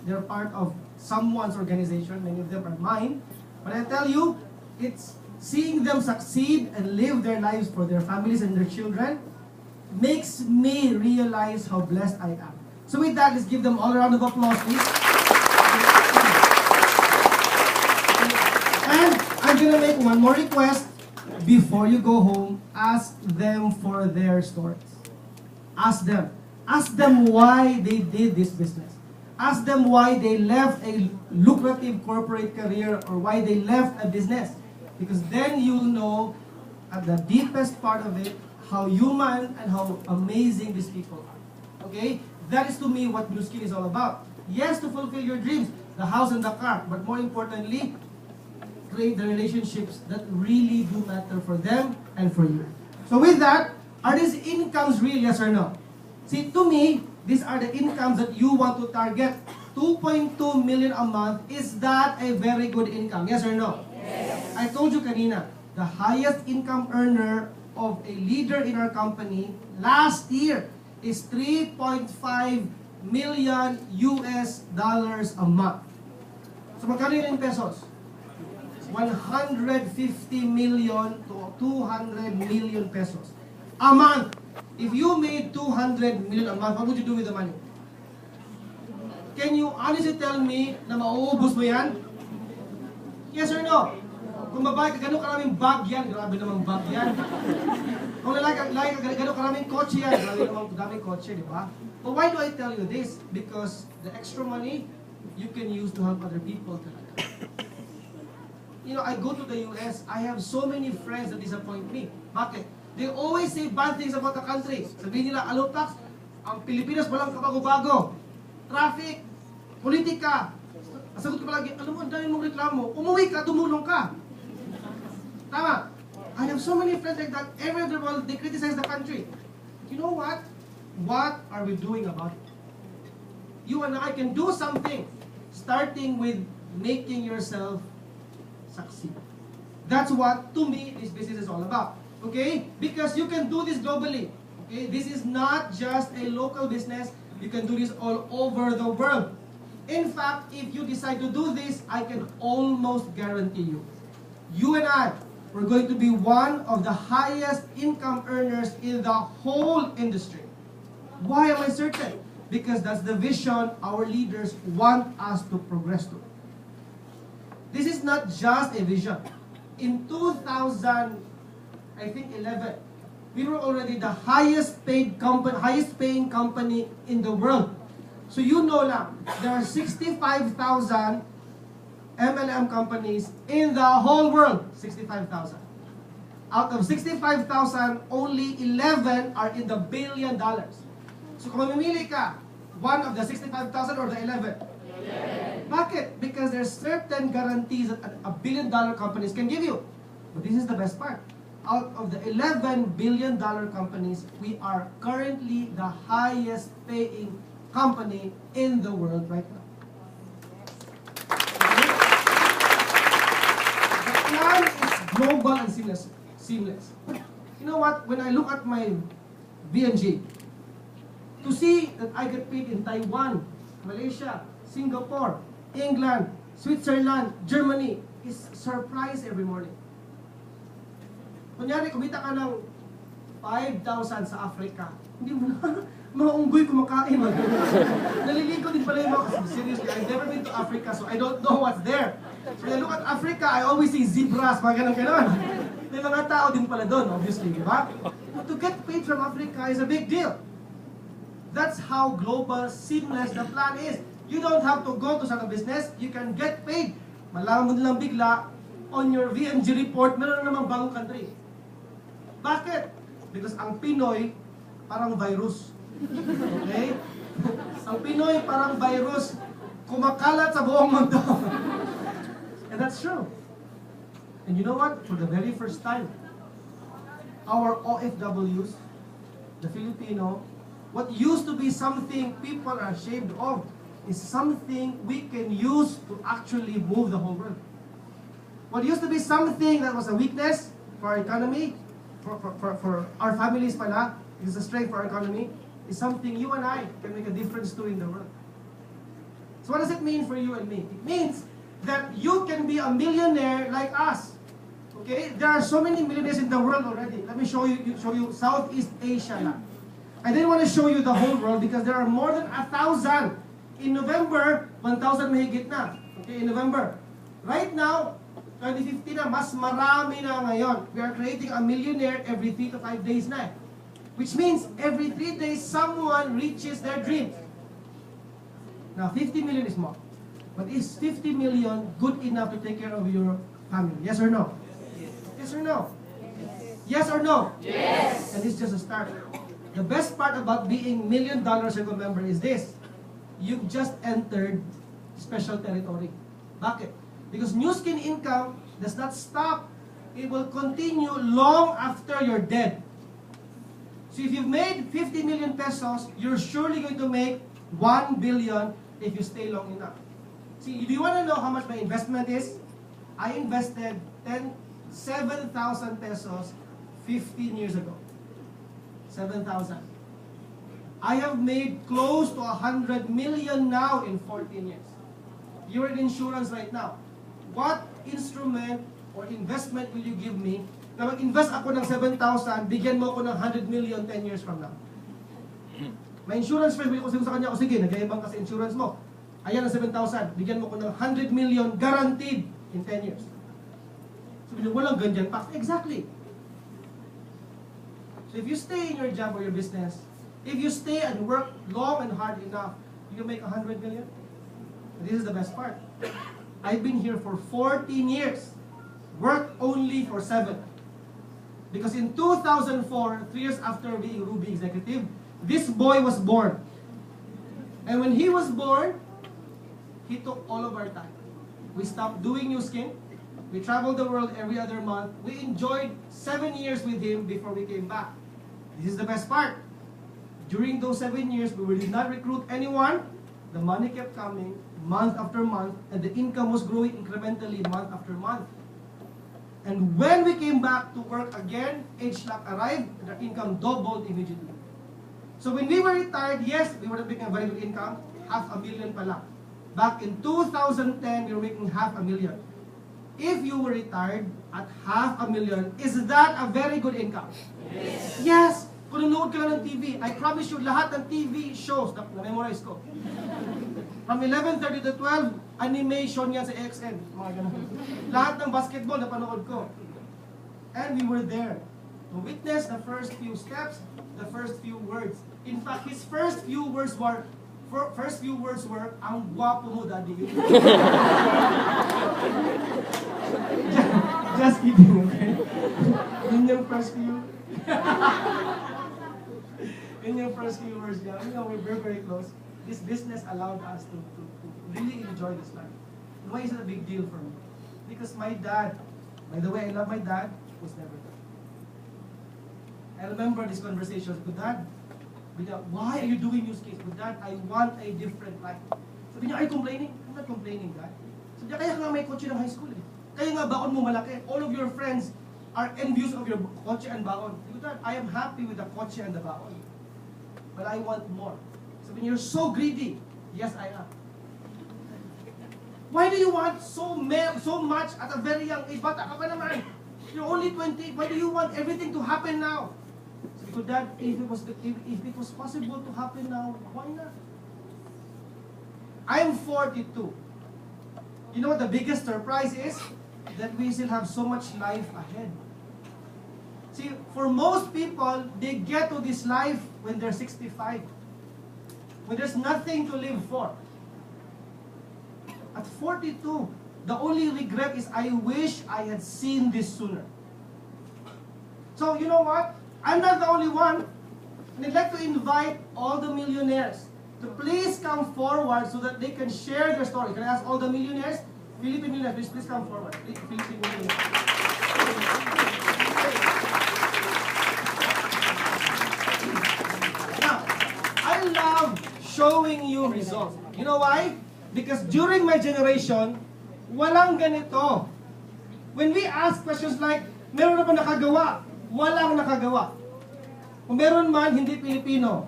they're part of someone's organization, many of them are mine. But I tell you, it's seeing them succeed and live their lives for their families and their children makes me realize how blessed I am. So with that, let's give them all a round of applause, please. And I'm gonna make one more request. Before you go home, ask them for their stories. Ask them. Ask them why they did this business. Ask them why they left a lucrative corporate career or why they left a business. Because then you'll know at the deepest part of it how human and how amazing these people are. Okay? That is to me what Blue Skin is all about. Yes, to fulfill your dreams, the house and the car, but more importantly, create the relationships that really do matter for them and for you. So with that, are these incomes real, yes or no? See, to me, these are the incomes that you want to target. 2.2 million a month, is that a very good income? Yes or no? Yes. I told you kanina, the highest income earner of a leader in our company last year is 3.5 million US dollars a month. So magkano yun in pesos? 150 million to 200 million pesos a month. If you made 200 million a month, what would you do with the money? Can you honestly tell me na mauubos mo yan? Yes or no? Kung babae ka, gano'ng karaming bag yan, grabe namang bag yan. Kung lalaki ka, gano'ng karaming kotse yan, grabe namang daming kotse, di ba? But why do I tell you this? Because the extra money, you can use to help other people talaga. You know, I go to the US, I have so many friends that disappoint me. Bakit? They always say bad things about the country. Sabihin nila, alutax, ang Pilipinas walang kabago-bago. Traffic, politika. Sagot ko palagi, alam mo, ang dami mong reklamo. Umuwi ka, tumulong ka. Tama? I have so many friends like that. Everywhere in the world, they criticize the country. You know what? What are we doing about it? You and I can do something, starting with making yourself succeed. That's what, to me, this business is all about. Okay? Because you can do this globally. Okay? This is not just a local business. You can do this all over the world. In fact, if you decide to do this, I can almost guarantee you, you and I, we're going to be one of the highest income earners in the whole industry. Why am I certain? Because that's the vision our leaders want us to progress to. This is not just a vision. In 2011, we were already the highest paying company in the world. So you know lang, there are 65,000 MLM companies in the whole world. 65,000. Out of 65,000, only 11 are in the $1 billion. So kung mamimili ka, one of the 65,000 or the 11? 11. Bakit? Because there's certain guarantees that a $1 billion companies can give you. But this is the best part. Out of the $11 billion companies, we are currently the highest paying company in the world right now. Okay? The plan is global and seamless. You know what? When I look at my BNG, to see that I get paid in Taiwan, Malaysia, Singapore, England, Switzerland, Germany, is surprise every morning. Kunyari, kumita ka ng 5,000 sa Africa, hindi mo na, mga unggoy kumakain. Naliligo din pala yung mga, seriously, I've never been to Africa, so I don't know what's there. So when I look at Africa, I always see zebras, mga ganun. May mga tao din pala doon, obviously, di ba? But to get paid from Africa is a big deal. That's how global, seamless the plan is. You don't have to go to sa business, you can get paid. Malaman mo nilang bigla, on your VNG report, meron na namang bagong country. Bakit? Because ang Pinoy, parang virus. Okay? Ang Pinoy, parang virus, kumakalat sa buong mundo. And that's true. And you know what? For the very first time, our OFWs, the Filipino, what used to be something people are ashamed of, is something we can use to actually move the whole world. What used to be something that was a weakness for our economy, for our families pala, is a strength for our economy, is something you and I can make a difference to in the world. So what does it mean for you and me? It means that you can be a millionaire like us. Okay? There are so many millionaires in the world already. Let me show you Southeast Asia lang. I didn't want to show you the whole world because there are more than 1,000. In November, 1,000 mahigit na. Okay, in November. Right now, 2015 na, mas marami na ngayon. We are creating a millionaire every 3 to 5 days na. Which means, every 3 days, someone reaches their dreams. Now, 50 million is more. But is 50 million good enough to take care of your family? Yes or no? Yes or no? Yes or no? Yes. And it's just a start. The best part about being $1 million circle member is this. You've just entered special territory. Bakit? Because new skin income does not stop. It will continue long after you're dead. So if you've made 50 million pesos, you're surely going to make 1 billion if you stay long enough. See, do you want to know how much my investment is? I invested 7,000 pesos 15 years ago. 7,000. I have made close to 100 million now in 14 years. You're in insurance right now. What instrument or investment will you give me na mag-invest ako ng 7,000, bigyan mo ako ng 100 million 10 years from now? May insurance friend, bigyan ko sa kanya, o sige, nagayabang ka sa insurance mo. Ayan ang 7,000, bigyan mo ko ng 100 million guaranteed in 10 years. Sabi niyo, walang ganyan pa. Exactly. So if you stay in your job or your business, if you stay and work long and hard enough, you can make 100 million. And this is the best part. I've been here for 14 years. Worked only for 7. Because in 2004, 3 years after being Ruby executive, this boy was born. And when he was born, he took all of our time. We stopped doing new skin. We traveled the world every other month. We enjoyed 7 years with him before we came back. This is the best part. During those 7 years, we did not recruit anyone. The money kept coming month after month, and the income was growing incrementally month after month. And when we came back to work again, age lock arrived, and our income doubled immediately. So when we were retired, yes, we were making a very good income, 500,000 pala. Back in 2010, we were making 500,000. If you were retired at 500,000, is that a very good income? Yes. Yes! Kung nanonood ka lang ng TV, I promise you, lahat ng TV shows, na-memorize ko. From 11:30 to 12, animation yan sa XN. Mga ganun. Lahat ng basketball, napanood ko. And we were there to witness the first few steps, the first few words. In fact, his first few words were, ang gwapo mo, daddy. Just kidding, okay? Yun yung first few. Yun yung first few words niya. You know, we're very, very close. This business allowed us to really enjoy this life. Why is it a big deal for me? Because my dad, by the way, I love my dad, was never there. I remember this conversation with Dad. Why are you doing new skills? With Dad, I want a different life. Sabi niya, are you complaining? I'm not complaining, Dad. Sabi niya, kaya nga may kotse ng high school eh. Kaya nga baon mo malaki. All of your friends are envious of your kotse and baon. Sabi niya, Dad, I am happy with the kotse and the baon. But I want more. Sabi niya, you're so greedy. Yes, I am. Why do you want so much at a very young age? Bata ka pa naman. You're only 20. Why do you want everything to happen now? Sabi ko, Dad, if it was possible to happen now, why not? I'm 42. You know what the biggest surprise is? That we still have so much life ahead. See, for most people, they get to this life when they're 65. When there's nothing to live for. At 42, the only regret is I wish I had seen this sooner. So, you know what? I'm not the only one. And I'd like to invite all the millionaires to please come forward so that they can share their story. Can I ask all the millionaires? Philippine millionaires, please come forward. Philippine millionaires. Now, I love showing you results. You know why? Because during my generation, walang ganito. When we ask questions like, meron na ba nakagawa? Walang nakagawa. Kung meron man, hindi Pilipino.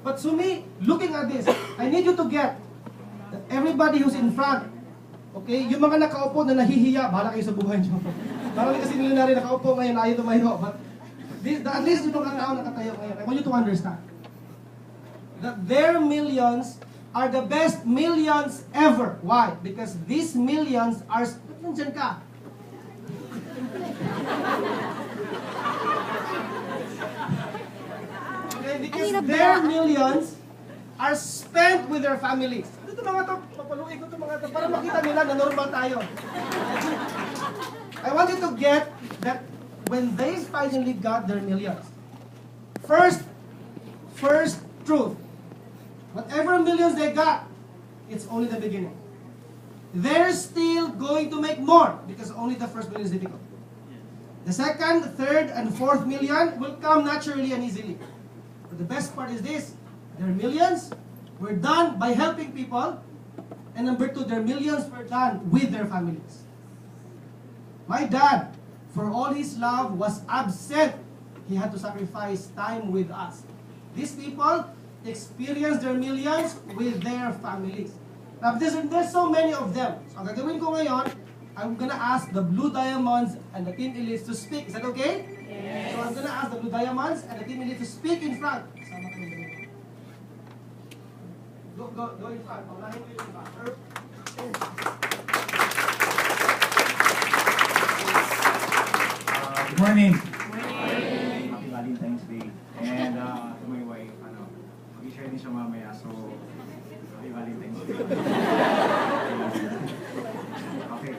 But to me, looking at this, I need you to get that everybody who's in front, okay, yung mga nakaupo na nahihiya, bahala kayo sa buhay nyo. Marami kasi milyonary nakaupo ngayon, ayaw tumayo. But at least yung mga tao nakatayo ngayon, I want you to understand that their millions are the best millions ever. Why? Because these millions are... Ba't nandyan ka? Okay, because their millions are spent with their families. ito mga to, papaluin ko ito mga to, para makita nila na normal tayo. I want you to get that when they finally got their millions, first truth, whatever millions they got, it's only the beginning. They're still going to make more because only the first million is difficult. The second, third, and fourth million will come naturally and easily. But the best part is this, their millions were done by helping people, and number two, their millions were done with their families. My dad, for all his love, was absent. He had to sacrifice time with us. These people experienced their millions with their families. Now, there's so many of them. So, ang gagawin ko ngayon, I'm gonna ask the Blue Diamonds and the Team Elites to speak. Is that okay? Yes. So, I'm gonna ask the Blue Diamonds and the Team Elites to speak in front. Sama ko yung Go in front. Paunahin ko yung front. Good morning. Happy Valentine's Day. And to my wife, mag-i-share din siya mamaya. So, happy Valentine's Day. Okay.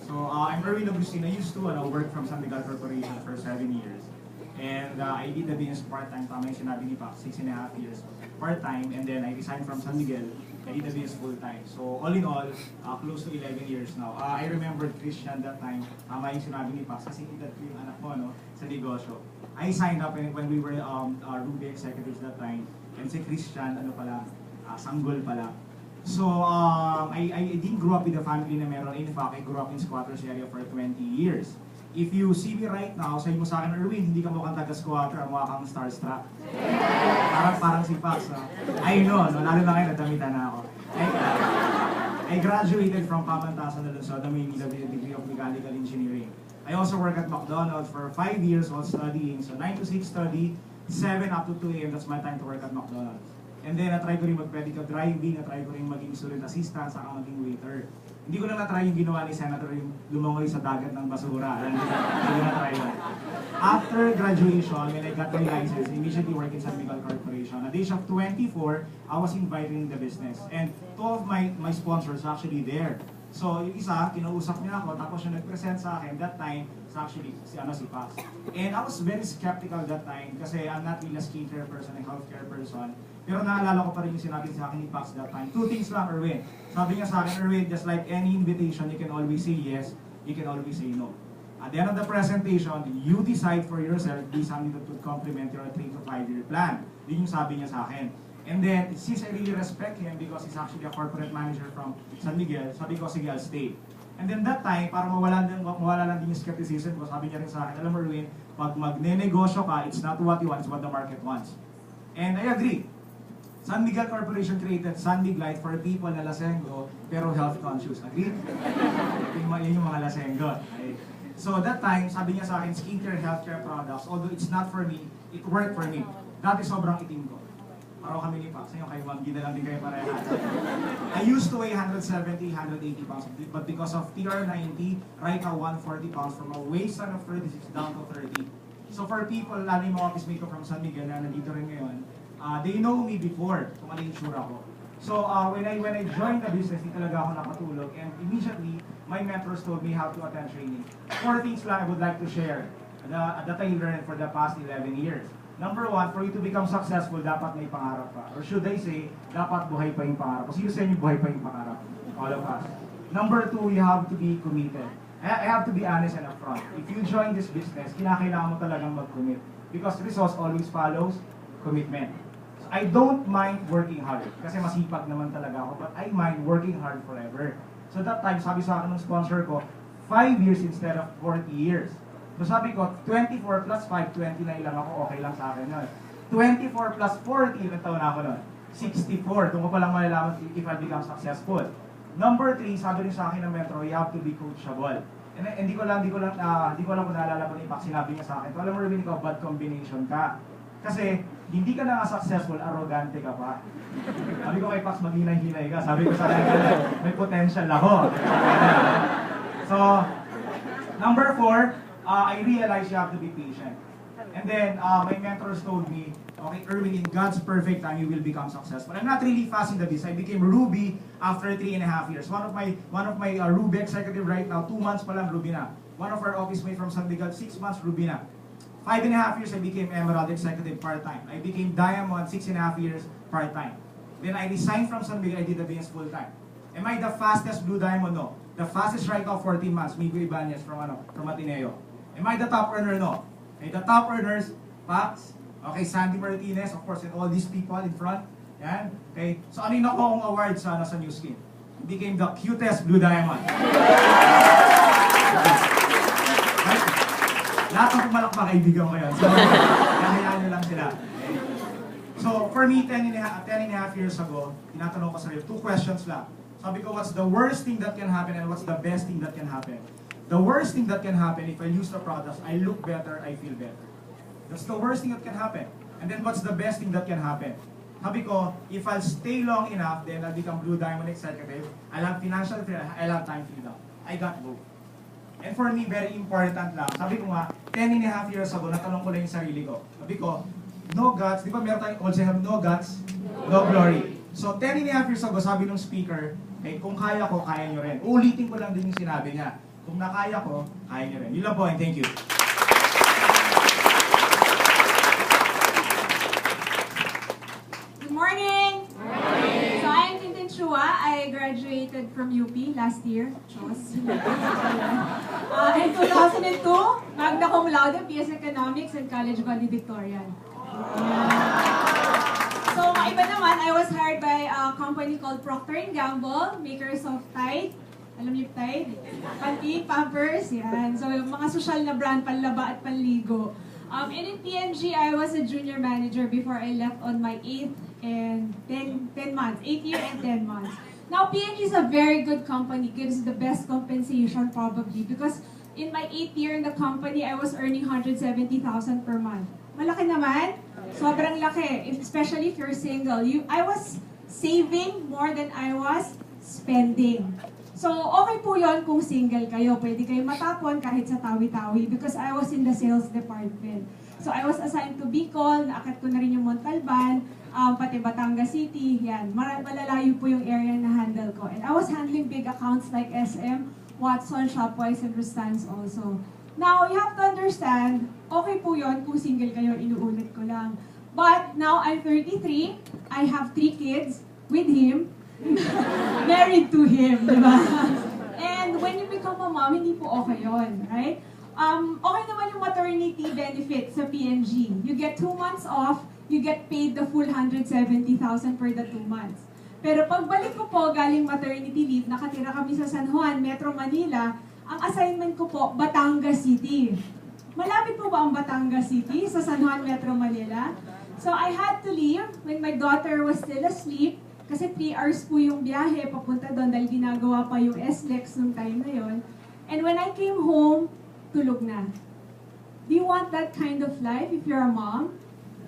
So, I'm Erwin Agustin. I used to work from San Miguel Corporation for 7 years. And I did the business part-time. Tama yung sinabi ni Pax, 6.5 years part-time. And then I resigned from San Miguel. I did the business full-time. So, all in all, close to 11 years now. I remember Christian that time. Tama yung sinabi ni Pax, kasi edad ko yung anak ko sa negosyo. I signed up when we were Ruby executives that time. And si Christian, sanggol pala. So, I didn't grow up with a family na meron. In fact, I grew up in squatters area for 20 years. If you see me right now, sabi mo sa akin, Erwin, hindi ka mukhang taga-squatter, mukha kang starstruck. Parang si Pax, no? I know, no? Lalo na kayo, nadamitan na ako. I graduated from Pamantasan na Luzon, Maynila with a degree of mechanical engineering. I also work at McDonald's for 5 years while studying. So 9 to 6 study, 7 up to 2 a.m. That's my time to work at McDonald's. And then, na-try ko rin mag-medical driving, na-try ko rin maging student assistant, saka maging waiter. Hindi ko lang na-try yung ginawa ni Senator yung lumangoy sa dagat ng basura. Hindi ko na-try yun. After graduation, when I got my license, I immediately worked in San Miguel Corporation. At the age of 24, I was invited in the business. And 2 of my sponsors actually there. So, yung isa, kinausap niya ako, tapos yung nag-present sa akin, that time, actually si Pax. And I was very skeptical that time kasi I'm not really a skincare person, a healthcare person. Pero naalala ko pa rin yung sinabi sa akin ni Pax that time. 2 things lang, Erwin. Sabi niya sa akin, Erwin, just like any invitation, you can always say yes, you can always say no. At the end of the presentation, you decide for yourself, be something that would complement your 3 to 5 year plan. Yun yung sabi niya sa akin. And then, since I really respect him because he's actually a corporate manager from San Miguel, sabi ko, sige, I'll stay. And then that time, para mawala lang din yung skepticism ko, sabi niya rin sa akin, alam mo Erwin, pag magne-negosyo ka, it's not what you want, it's what the market wants. And I agree. San Miguel Corporation created San Miglite for people na lasenggo, pero health conscious. Agree? Yun yung mga lasenggo. Okay? So that time, sabi niya sa akin, skincare, healthcare products, although it's not for me, it worked for me. Dati sobrang itim ko. Araw kami ni Pax, ngayon kayo mag-gina lang din kayo parehas. I used to weigh 170, 180 pounds, but because of TR90, right now 140 pounds from a waistline of 36 down to 30. So for people, lalo yung mga office mate ko from San Miguel na nandito rin ngayon, they know me before kung ano yung insure ako. So when I joined the business, hindi talaga ako nakatulog, and immediately, my mentors told me how to attend training. 4 things lang I would like to share that I learned for the past 11 years. Number 1, for you to become successful, dapat may pangarap ka. Or should I say, dapat buhay pa yung pangarap. Kasi yun yung buhay pa yung pangarap. All of us. Number 2, you have to be committed. I have to be honest and upfront. If you join this business, kinakailangan mo talagang mag-commit. Because results always follows commitment. So I don't mind working hard. Kasi masipag naman talaga ako. But I mind working hard forever. So that time, sabi sa akin ng sponsor ko, 5 years instead of 40 years. So sabi ko, 24 plus 5, 29 lang ako, okay lang sa akin nun. 24 plus 40, ilang taon na ako nun? 64, doon ko palang malalaman if I become successful. Number 3, sabi rin sa akin ng mentor, you have to be coachable. And hindi ko lang kung naalala pa ni Pax, sinabi niya sa akin, alam mo rin ikaw, bad combination ka. Kasi, hindi ka na nga successful, arrogante ka pa. Sabi ko kay Pax, maghinay-hinay ka. Sabi ko sa akin, may potential ako. So, number 4, I realized you have to be patient. And then, my mentors told me, Okay, Erwin, in God's perfect time, you will become successful. I'm not really fast in the business. I became Ruby after 3.5 years. One of my Ruby executive right now, 2 months pa lang, Ruby na. One of our office mates from San Miguel, 6 months, Ruby na. 5.5 years, I became Emerald executive part-time. I became Diamond, 6.5 years, part-time. Then I resigned from San Miguel, I did the business full-time. Am I the fastest Blue Diamond? No. The fastest right now, 14 months, Migo Ibanez from Ateneo. Am I the top earner? No. Okay, the top earners, Pax, okay, Sandy Martinez, of course, and all these people in front. Yan. Okay. So ano yung nakuha kong award sa New Skin? Became the cutest Blue Diamond. Right? Lahat ng pumalakpak, kaibigan ko yan. So, hayaan nyo lang sila. Okay. So, for me, 10.5 years ago, tinatanong ko sa sarili, 2 questions lang. Sabi ko, what's the worst thing that can happen and what's the best thing that can happen? The worst thing that can happen, if I use the products, I look better, I feel better. That's the worst thing that can happen. And then what's the best thing that can happen? Sabi ko, if I'll stay long enough, then I'll become Blue Diamond Executive. I'll have financial freedom, I'll have time freedom. I got both. And for me, very important lang. Sabi ko nga, 10.5 years ago, natanong ko lang yung sarili ko. Sabi ko, no guts, di ba meron tayong also have no guts, no glory. So 10.5 years ago, sabi ng speaker, hey, kung kaya ko, kaya nyo rin. Ulitin ko lang din yung sinabi niya. Kung nakaya ko, kaya nyo rin. Yun lang po, and thank you. Good morning! Morning! So I'm Tintin Chua. I graduated from UP last year. In 2002, magna cum laude, PS Economics and College Valedictorian. So iba naman, I was hired by a company called Procter & Gamble, makers of Tide. Alam niyo Tide? Panty, Pampers, yan. So yung mga social na brand, panlaba at panligo. And in P&G, I was a junior manager before I left on my 8th and 10 months, 8 year and 10 months. Now, P&G is a very good company, gives the best compensation probably because in my 8th year in the company, I was earning 170,000 per month. Malaki naman, sobrang laki, especially if you're single. I was saving more than I was spending. So, okay po yun kung single kayo. Pwede kayo matapon kahit sa tawi-tawi because I was in the sales department. So, I was assigned to Bicol, naakyat ko na rin yung Montalban, pati Batangas City, yan. Malalayo po yung area na handle ko. And I was handling big accounts like SM, Watson, Shopwise, and Rustans also. Now, you have to understand, okay po yun kung single kayo, inuulit ko lang. But now, I'm 33, I have 3 kids with him, married to him, di ba? And when you become a mom, hindi po okay yun, right? Okay naman yung maternity benefit sa P&G. You get 2 months off, you get paid the full 170,000 for the 2 months. Pero pagbalik ko po galing maternity leave, nakatira kami sa San Juan, Metro Manila, ang assignment ko po, Batangas City. Malapit po ba ang Batangas City sa San Juan, Metro Manila? So I had to leave when my daughter was still asleep, kasi 3 hours po yung biyahe papunta doon dahil ginagawa pa yung SLEX nung time na yon. And when I came home, tulog na. Do you want that kind of life if you're a mom?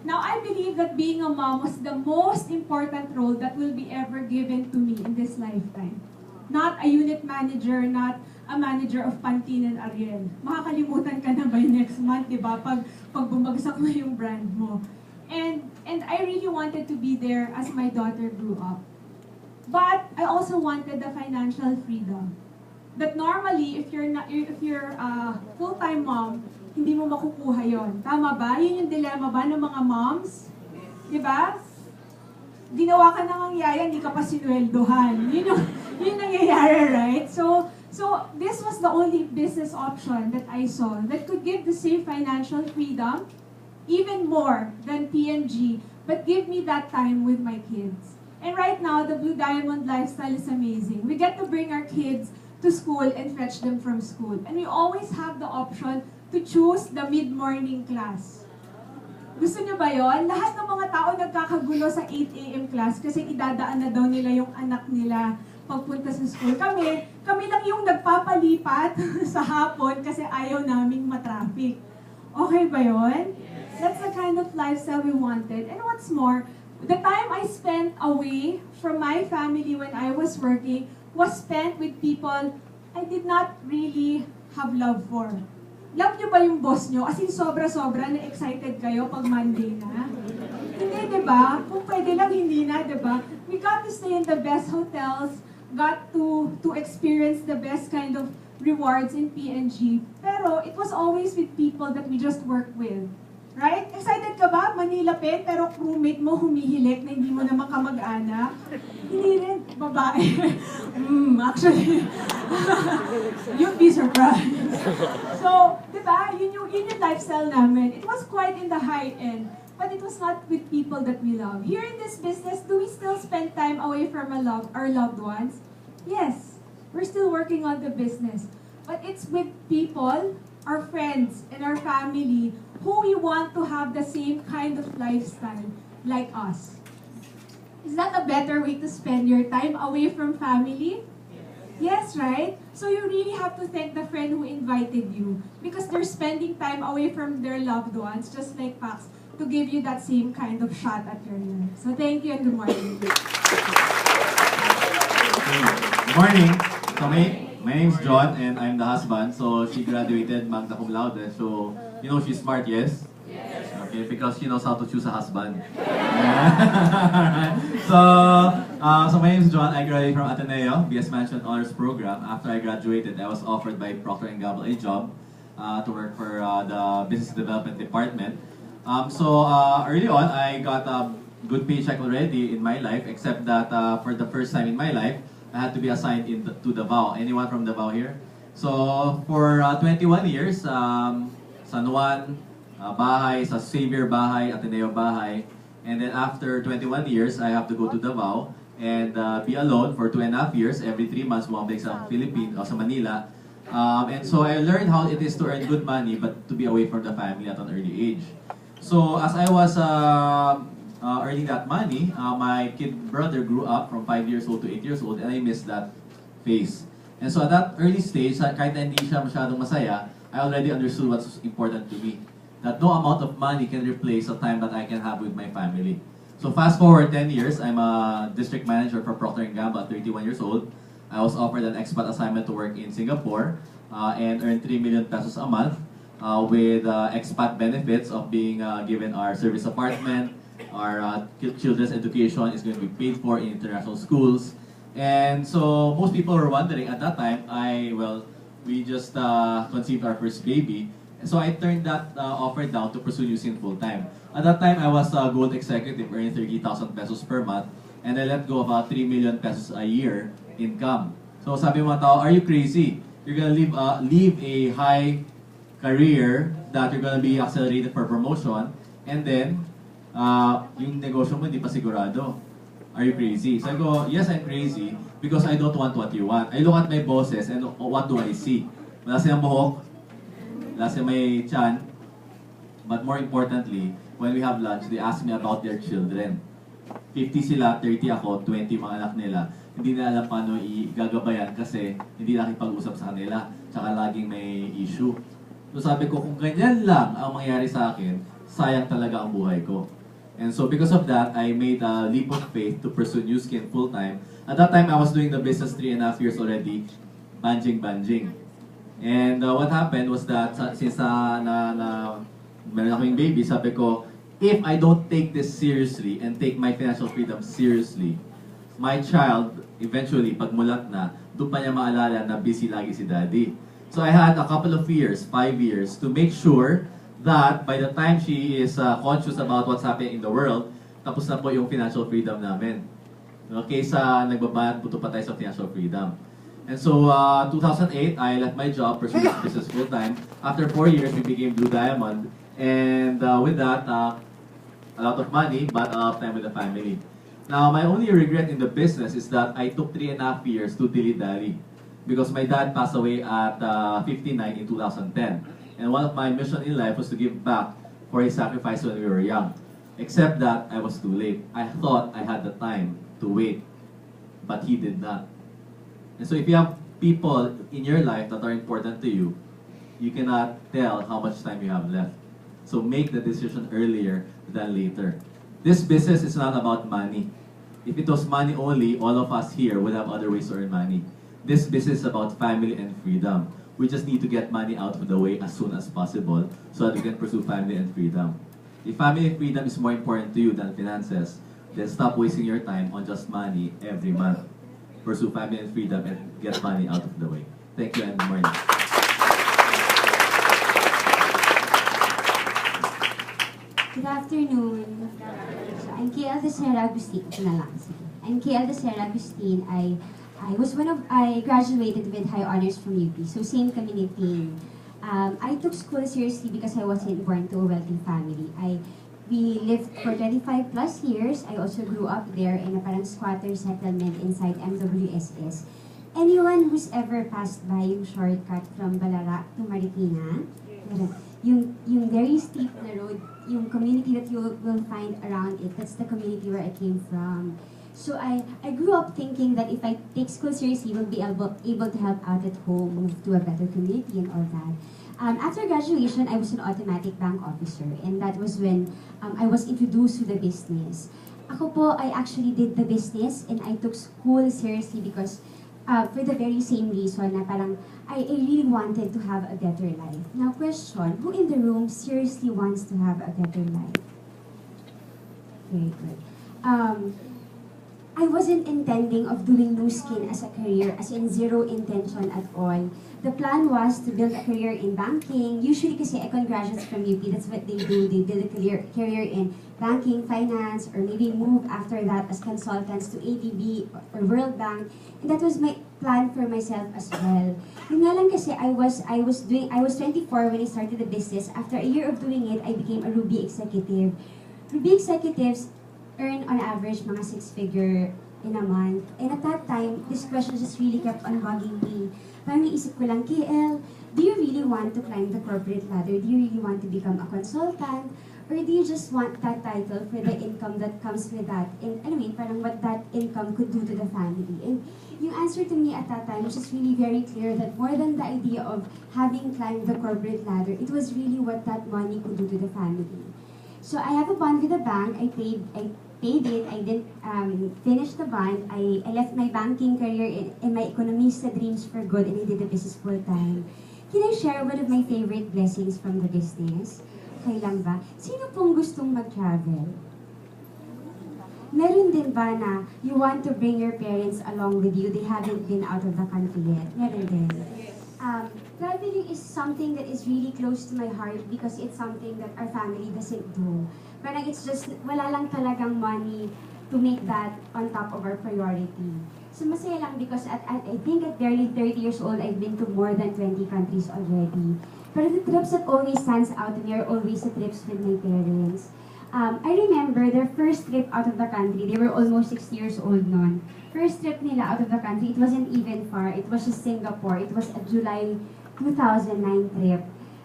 Now, I believe that being a mom was the most important role that will be ever given to me in this lifetime. Not a unit manager, not a manager of Pantene and Ariel. Makakalimutan ka na by next month, di ba? Pag bumagsak na yung brand mo. And I really wanted to be there as my daughter grew up. But I also wanted the financial freedom. That normally, if you're a full-time mom, hindi mo makukuha yon. Tama ba? Yun yung dilemma ba ng mga moms? Di ba? Ginawa ka ng yaya, hindi ka pa sinweldohan. Yun nangyayari, right? So this was the only business option that I saw that could give the same financial freedom, even more than P&G, but give me that time with my kids. And right now, the Blue Diamond lifestyle is amazing. We get to bring our kids to school and fetch them from school. And we always have the option to choose the mid-morning class. Gusto niyo ba yon? Lahat ng mga tao nagkakagulo sa 8 a.m. class kasi idadaan na daw nila yung anak nila pagpunta sa school. Kami lang yung nagpapalipat sa hapon kasi ayaw naming matraffic. Okay ba yon? That's the kind of lifestyle we wanted. And what's more, the time I spent away from my family when I was working was spent with people I did not really have love for. Love nyo ba yung boss nyo? As in, sobra-sobra na excited kayo pag Monday na? Hindi, di ba? Kung pwede lang, hindi na, di ba? We got to stay in the best hotels, got to experience the best kind of rewards in PNG. Pero it was always with people that we just work with. Right? Excited ka ba? Manila Pen, pero crewmate mo humihilik na hindi mo naman kamag-anak? Hindi rin, babae. Actually, you'd be surprised. So, di ba? Yun yung lifestyle namin. It was quite in the high end, but it was not with people that we love. Here in this business, do we still spend time away from our loved ones? Yes. We're still working on the business. But it's with people, our friends, and our family who we want to have the same kind of lifestyle like us. Is that a better way to spend your time away from family? Yes, right? So you really have to thank the friend who invited you because they're spending time away from their loved ones, just like Pax, to give you that same kind of shot at your life. So thank you and good morning. Good morning. So my name's John and I'm the husband. So she graduated magna cum laude. So you know she's smart, yes? Yes. Okay, because she knows how to choose a husband. So my name's John. I graduated from Ateneo, BS Management Honors Program. After I graduated, I was offered by Procter & Gamble a job to work for the Business Development Department. Early on, I got a good paycheck already in my life, except that for the first time in my life, I had to be assigned to Davao. Anyone from Davao here? So for 21 years, San Juan, Bahay, sa Xavier Bahay, Ateneo Bahay. And then after 21 years, I have to go to Davao and be alone for 2.5 years. Every 3 months, bumabalik sa Philippines o sa Manila. And so I learned how it is to earn good money but to be away from the family at an early age. So as I was earning that money, my kid brother grew up from 5 years old to 8 years old and I missed that phase. And so at that early stage, kahit na hindi siya masyadong masaya, I already understood what's important to me. That no amount of money can replace the time that I can have with my family. So fast forward 10 years, I'm a district manager for Procter & Gamble at 31 years old. I was offered an expat assignment to work in Singapore and earn 3 million pesos a month with expat benefits of being given our service apartment, our children's education is going to be paid for in international schools. And so most people were wondering at that time, we just conceived our first baby. And so I turned that offer down to pursue USIN full-time. At that time, I was a gold executive earning 30,000 pesos per month and I let go of 3 million pesos a year income. So sabi mga tao, are you crazy? You're gonna leave a high career that you're gonna be accelerated for promotion and then yung negosyo mo hindi pa sigurado. Are you crazy? So I go, yes, I'm crazy because I don't want what you want. I look at my bosses and what do I see? Wala silang buhok, wala silang may tiyan, but more importantly, when we have lunch, they ask me about their children. 50 sila, 30 ako, 20 mga anak nila. Hindi na alam paano igagabayan kasi hindi nakipag-usap sa kanila. Tsaka laging may issue. So sabi ko, kung ganyan lang ang mangyari sa akin, sayang talaga ang buhay ko. And so because of that, I made a leap of faith to pursue New Skin full-time. At that time, I was doing the business 3.5 years already, banjing. And what happened was that since meron akong baby, sabi ko, if I don't take this seriously and take my financial freedom seriously, my child, eventually, pag mulat na, doon pa niya maalala na busy lagi si daddy. So I had a couple of years, 5 years, to make sure that by the time she is conscious about what's happening in the world, tapos na po yung financial freedom namin. Okay, sa nagbabayad, puto pa tayo sa financial freedom. And so, 2008, I left my job, pursued this business full-time. After 4 years, we became Blue Diamond. And with that, a lot of money, but a lot of time with the family. Now, my only regret in the business is that I took 3.5 years to dilly-dally. Because my dad passed away at 59 in 2010. And one of my mission in life was to give back for his sacrifice when we were young. Except that I was too late. I thought I had the time to wait, but he did not. And so if you have people in your life that are important to you, you cannot tell how much time you have left. So make the decision earlier than later. This business is not about money. If it was money only, all of us here would have other ways to earn money. This business is about family and freedom. We just need to get money out of the way as soon as possible so that we can pursue family and freedom. If family and freedom is more important to you than finances, then stop wasting your time on just money every month. Pursue family and freedom and get money out of the way. Thank you and good morning. Good afternoon. So I'm KL Desera Agustin. Ito na lang. I'm KL Desera Agustin. I graduated with high honors from UP. So same community. I took school seriously because I wasn't born to a wealthy family. We lived for 25 plus years. I also grew up there in a parang squatter settlement inside MWSS. Anyone who's ever passed by yung shortcut from Balara to Marikina, yung very steep na road, yung community that you will find around it, that's the community where I came from. So I grew up thinking that if I take school seriously, we'll be able to help out at home, move to a better community and all that. After graduation, I was an automatic bank officer, and that was when I was introduced to the business. Ako po, I actually did the business, and I took school seriously because for the very same reason na parang I really wanted to have a better life. Now question, who in the room seriously wants to have a better life? Very good. I wasn't intending of doing Nu Skin as a career, as in zero intention at all. The plan was to build a career in banking. Usually kasi econ graduates from UP, that's what they do. They build a career in banking, finance, or maybe move after that as consultants to ADB or World Bank. And that was my plan for myself as well. Yung nga lang kasi I was 24 when I started the business. After a year of doing it, I became a Ruby executive. Ruby executives earn on average mga 6-figure in a month. And at that time, this question just really kept on bugging me. Parang naisip ko lang, KL, do you really want to climb the corporate ladder? Do you really want to become a consultant? Or do you just want that title for the income that comes with that? And I mean, parang what that income could do to the family. And yung answer to me at that time was just really very clear that more than the idea of having climbed the corporate ladder, it was really what that money could do to the family. So I have a bond with the bank. I paid it. I didn't finish the bond. I left my banking career and my economista dreams for good, and I did the business full time. Can I share one of my favorite blessings from the business? Okay lang ba? Sino pong gustong mag-travel? Meron din ba na you want to bring your parents along with you? They haven't been out of the country yet. Meron din. Traveling is something that is really close to my heart because it's something that our family doesn't do. Parang it's just, wala lang talagang money to make that on top of our priority. So masaya lang because I think at barely 30 years old, I've been to more than 20 countries already. But the trips that always stands out to me are always the trips with my parents. I remember their first trip out of the country, they were almost 6 years old noon. First trip nila out of the country, it wasn't even far, it was just Singapore. It was a July 2009 trip.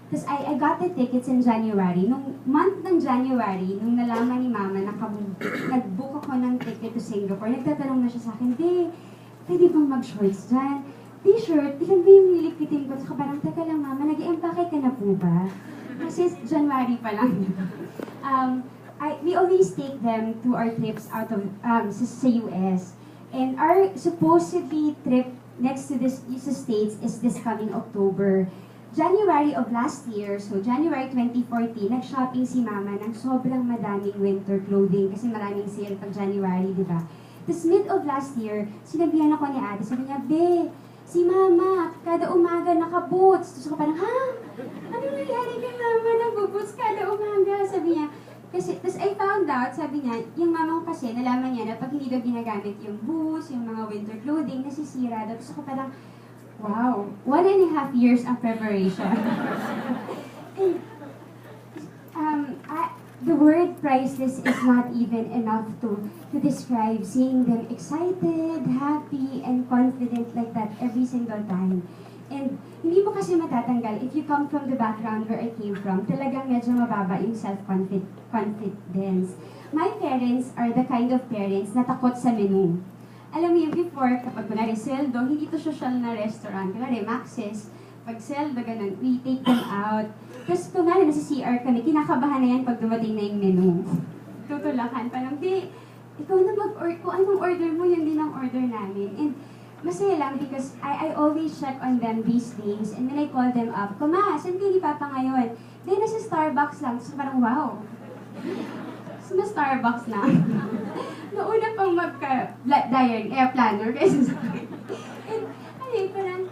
Tapos I got the tickets in January. Nung month ng January, nung nalaman ni Mama na nag-book ako ng ticket to Singapore, nagtatanong na siya sa akin, pwede bang mag-shorts dyan? T-shirt, ilan ba yung nilipitin ko? Saka parang, teka lang Mama, nag-i-empake ka na po ba? Kasi January pa lang. We always take them to our trips out of sa US. And our supposedly trip next to this States is this coming October. January of last year, so January 2014, nag-shopping si Mama ng sobrang madaming winter clothing kasi maraming sale pag January, di ba? Tapos mid of last year, sinabihan ako ni Ate, sabi niya, si Mama, kada umaga naka-boots. Tapos ako parang, ha? Ano nangyari kay Mama? Nag-boots kada umaga? Sabi niya, kasi, tapos I found out, sabi niya, yung mama ko kasi, nalaman niya na pag hindi daw ginagamit yung boots, yung mga winter clothing, nasisira daw. Tapos ako parang, wow, 1.5 years ang preparation. And, the word priceless is not even enough to describe seeing them excited, happy, and confident like that every single time. And hindi mo kasi matatanggal, if you come from the background where I came from, talagang medyo mababa yung self-confidence. My parents are the kind of parents na takot sa menu. Alam mo yung before, kapag kunwari sweldo, hindi to social na restaurant. Kunwari, Max's, pag sweldo, ganun, we take them out. Tapos kunwari, nasa CR kami, kinakabahan na yan pag dumating na yung menu. Tutulakan, parang, ikaw na mag-order, kung anong order mo, yun din ang order namin. And masaya lang because I always check on them these days. And when I call them up, Kuma, saan kayo ni Papa ngayon? Then, nasa Starbucks lang. So, parang, wow. So, na Starbucks na. Nauna pang magka-diary, planner. Kasi sa akin. And, ay, parang,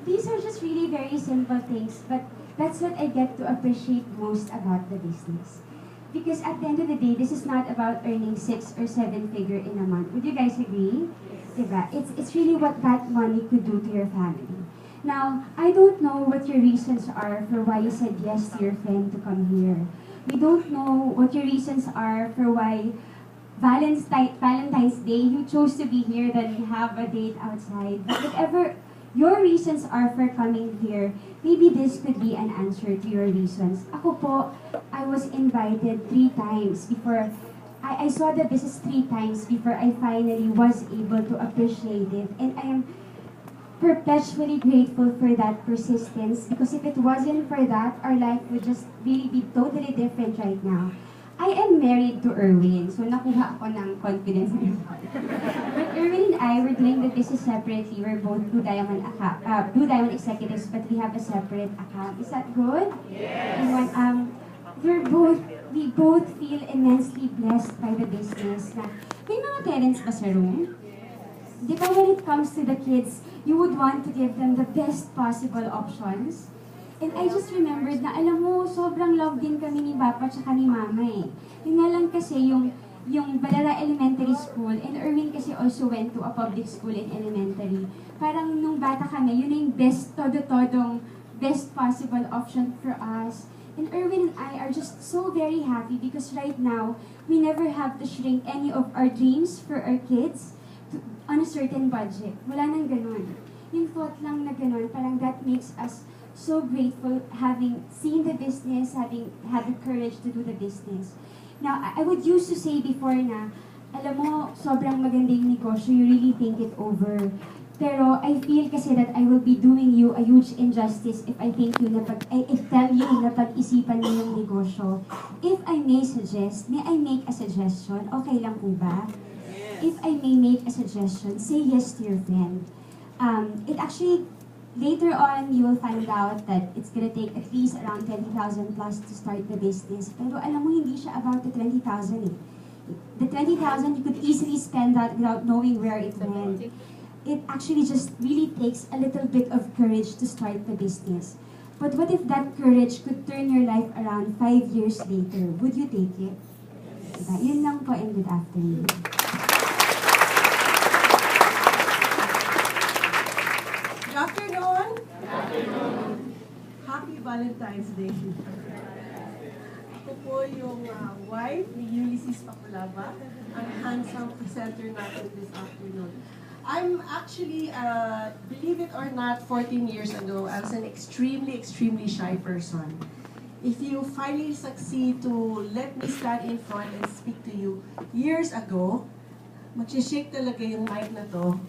these are just really very simple things. But that's what I get to appreciate most about the business. Because at the end of the day, this is not about earning 6 or 7 figure in a month. Would you guys agree? Diba? It's really what that money could do to your family. Now, I don't know what your reasons are for why you said yes to your friend to come here. We don't know what your reasons are for why Valentine's Day you chose to be here than have a date outside. But whatever your reasons are for coming here, maybe this could be an answer to your reasons. Ako po, I was invited 3 times before I saw the business 3 times before I finally was able to appreciate it. And I am perpetually grateful for that persistence because if it wasn't for that, our life would just really be totally different right now. I am married to Erwin, so nakuha ako ng confidence. But Erwin and I were doing the business separately. We're both Blue Diamond executives, but we have a separate account. Is that good? Yes. And we both feel immensely blessed by the business. Na, may mga parents ba sa room? Di ba when it comes to the kids, you would want to give them the best possible options? And I just remembered na, alam mo, sobrang love din kami ni Papa at ni Mama eh. Yun nga lang kasi yung Balara Elementary School, and Erwin kasi also went to a public school in elementary. Parang nung bata kami, yun na yung best, todo-todong, best possible option for us. And Erwin and I are just so very happy because right now, we never have to shrink any of our dreams for our kids on a certain budget. Wala nang ganun. Yung thought lang na ganun, parang that makes us so grateful having seen the business, having had the courage to do the business. Now, I would used to say before na, alam mo, sobrang maganda yung negosyo, you really think it over. Pero I feel kasi that I will be doing you a huge injustice if I think you na tell you na pag-isipan mo yung negosyo. If I may suggest, may I make a suggestion? Okay lang po ba? If I may make a suggestion, say yes to your friend. It actually, later on, you will find out that it's gonna take at least around 20,000 plus to start the business. Pero alam mo, hindi siya about the 20,000 eh. The 20,000, you could easily spend that without knowing where it went. It actually just really takes a little bit of courage to start the business. But what if that courage could turn your life around 5 years later? Would you take it? Diba? Yun lang po, and good afternoon. Good afternoon. Good afternoon. Happy Valentine's Day. Ako po yung wife ni Ulysses Paculaba, ang handsome presenter natin this afternoon. I'm actually, believe it or not, 14 years ago, I was an extremely shy person. If you finally succeed to let me stand in front and speak to you, years ago, mag-shake talaga yung mic na to.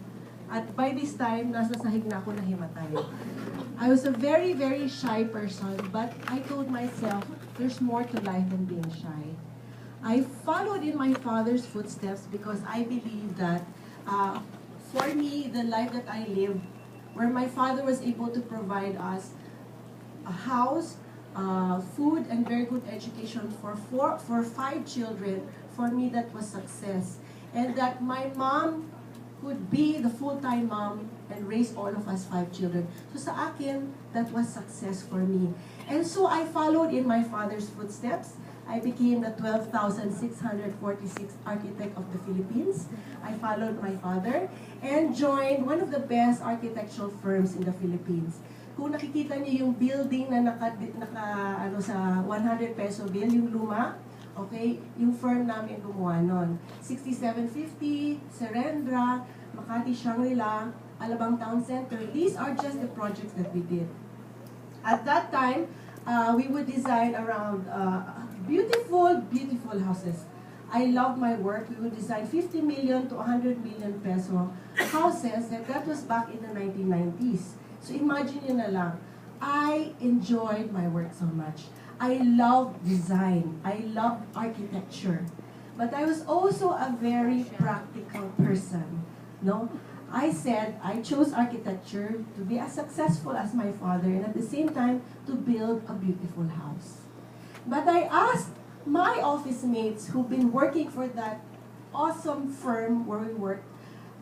At by this time, nasa sahig na ako nahimatay. I was a very shy person, but I told myself, there's more to life than being shy. I followed in my father's footsteps because I believe that for me, the life that I lived, where my father was able to provide us a house, food, and very good education for 5 children, for me that was success. And that my mom could be the full-time mom and raise all of us 5 children. So sa akin, that was success for me. And so I followed in my father's footsteps. I became the 12,646 architect of the Philippines. I followed my father and joined one of the best architectural firms in the Philippines. Kung nakikita niyo yung building na sa 100 peso bill, yung luma, okay, yung firm namin gumawa nun. 6750, Serendra, Makati Shangri-La, Alabang Town Center. These are just the projects that we did. At that time, we would design around beautiful houses. I love my work. We would design 50 million to 100 million peso houses, and that was back in the 1990s. So imagine yun na lang. I enjoyed my work so much. I love design. I love architecture. But I was also a very practical person. No? I said I chose architecture to be as successful as my father and at the same time to build a beautiful house. But I asked my office mates who've been working for that awesome firm where we worked,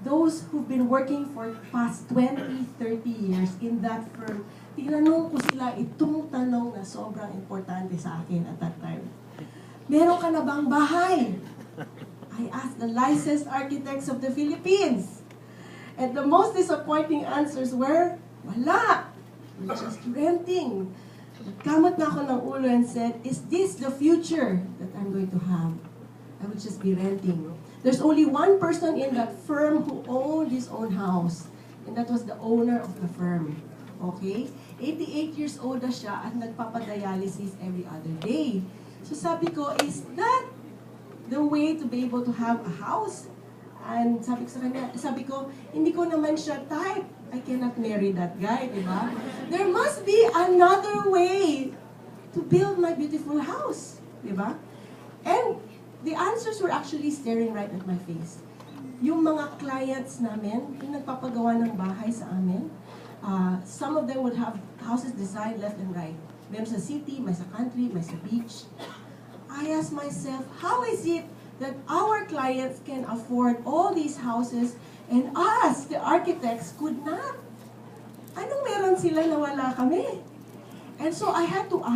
those who've been working for past 20, 30 years in that firm, tinanong ko sila itong tanong na sobrang importante sa akin at that time. Meron ka na bang bahay? I asked the licensed architects of the Philippines. And the most disappointing answers were, wala. We're just renting. Kamot na ako ng ulo and said, is this the future that I'm going to have? I would just be renting. There's only one person in that firm who owned his own house. And that was the owner of the firm. Okay? 88 years old na siya at nagpapadialysis every other day. So sabi ko, is that the way to be able to have a house? And sabi ko sa kanya, sabi ko, hindi ko naman siya type. I cannot marry that guy, di ba? There must be another way to build my beautiful house, di ba? And the answers were actually staring right at my face. Yung mga clients namin, yung nagpapagawa ng bahay sa amin, some of them would have houses designed left and right. Meron sa city, may sa country, may sa beach. I asked myself, how is it that our clients can afford all these houses and us, the architects, could not? Anong meron sila na wala kami? And so I had to ask,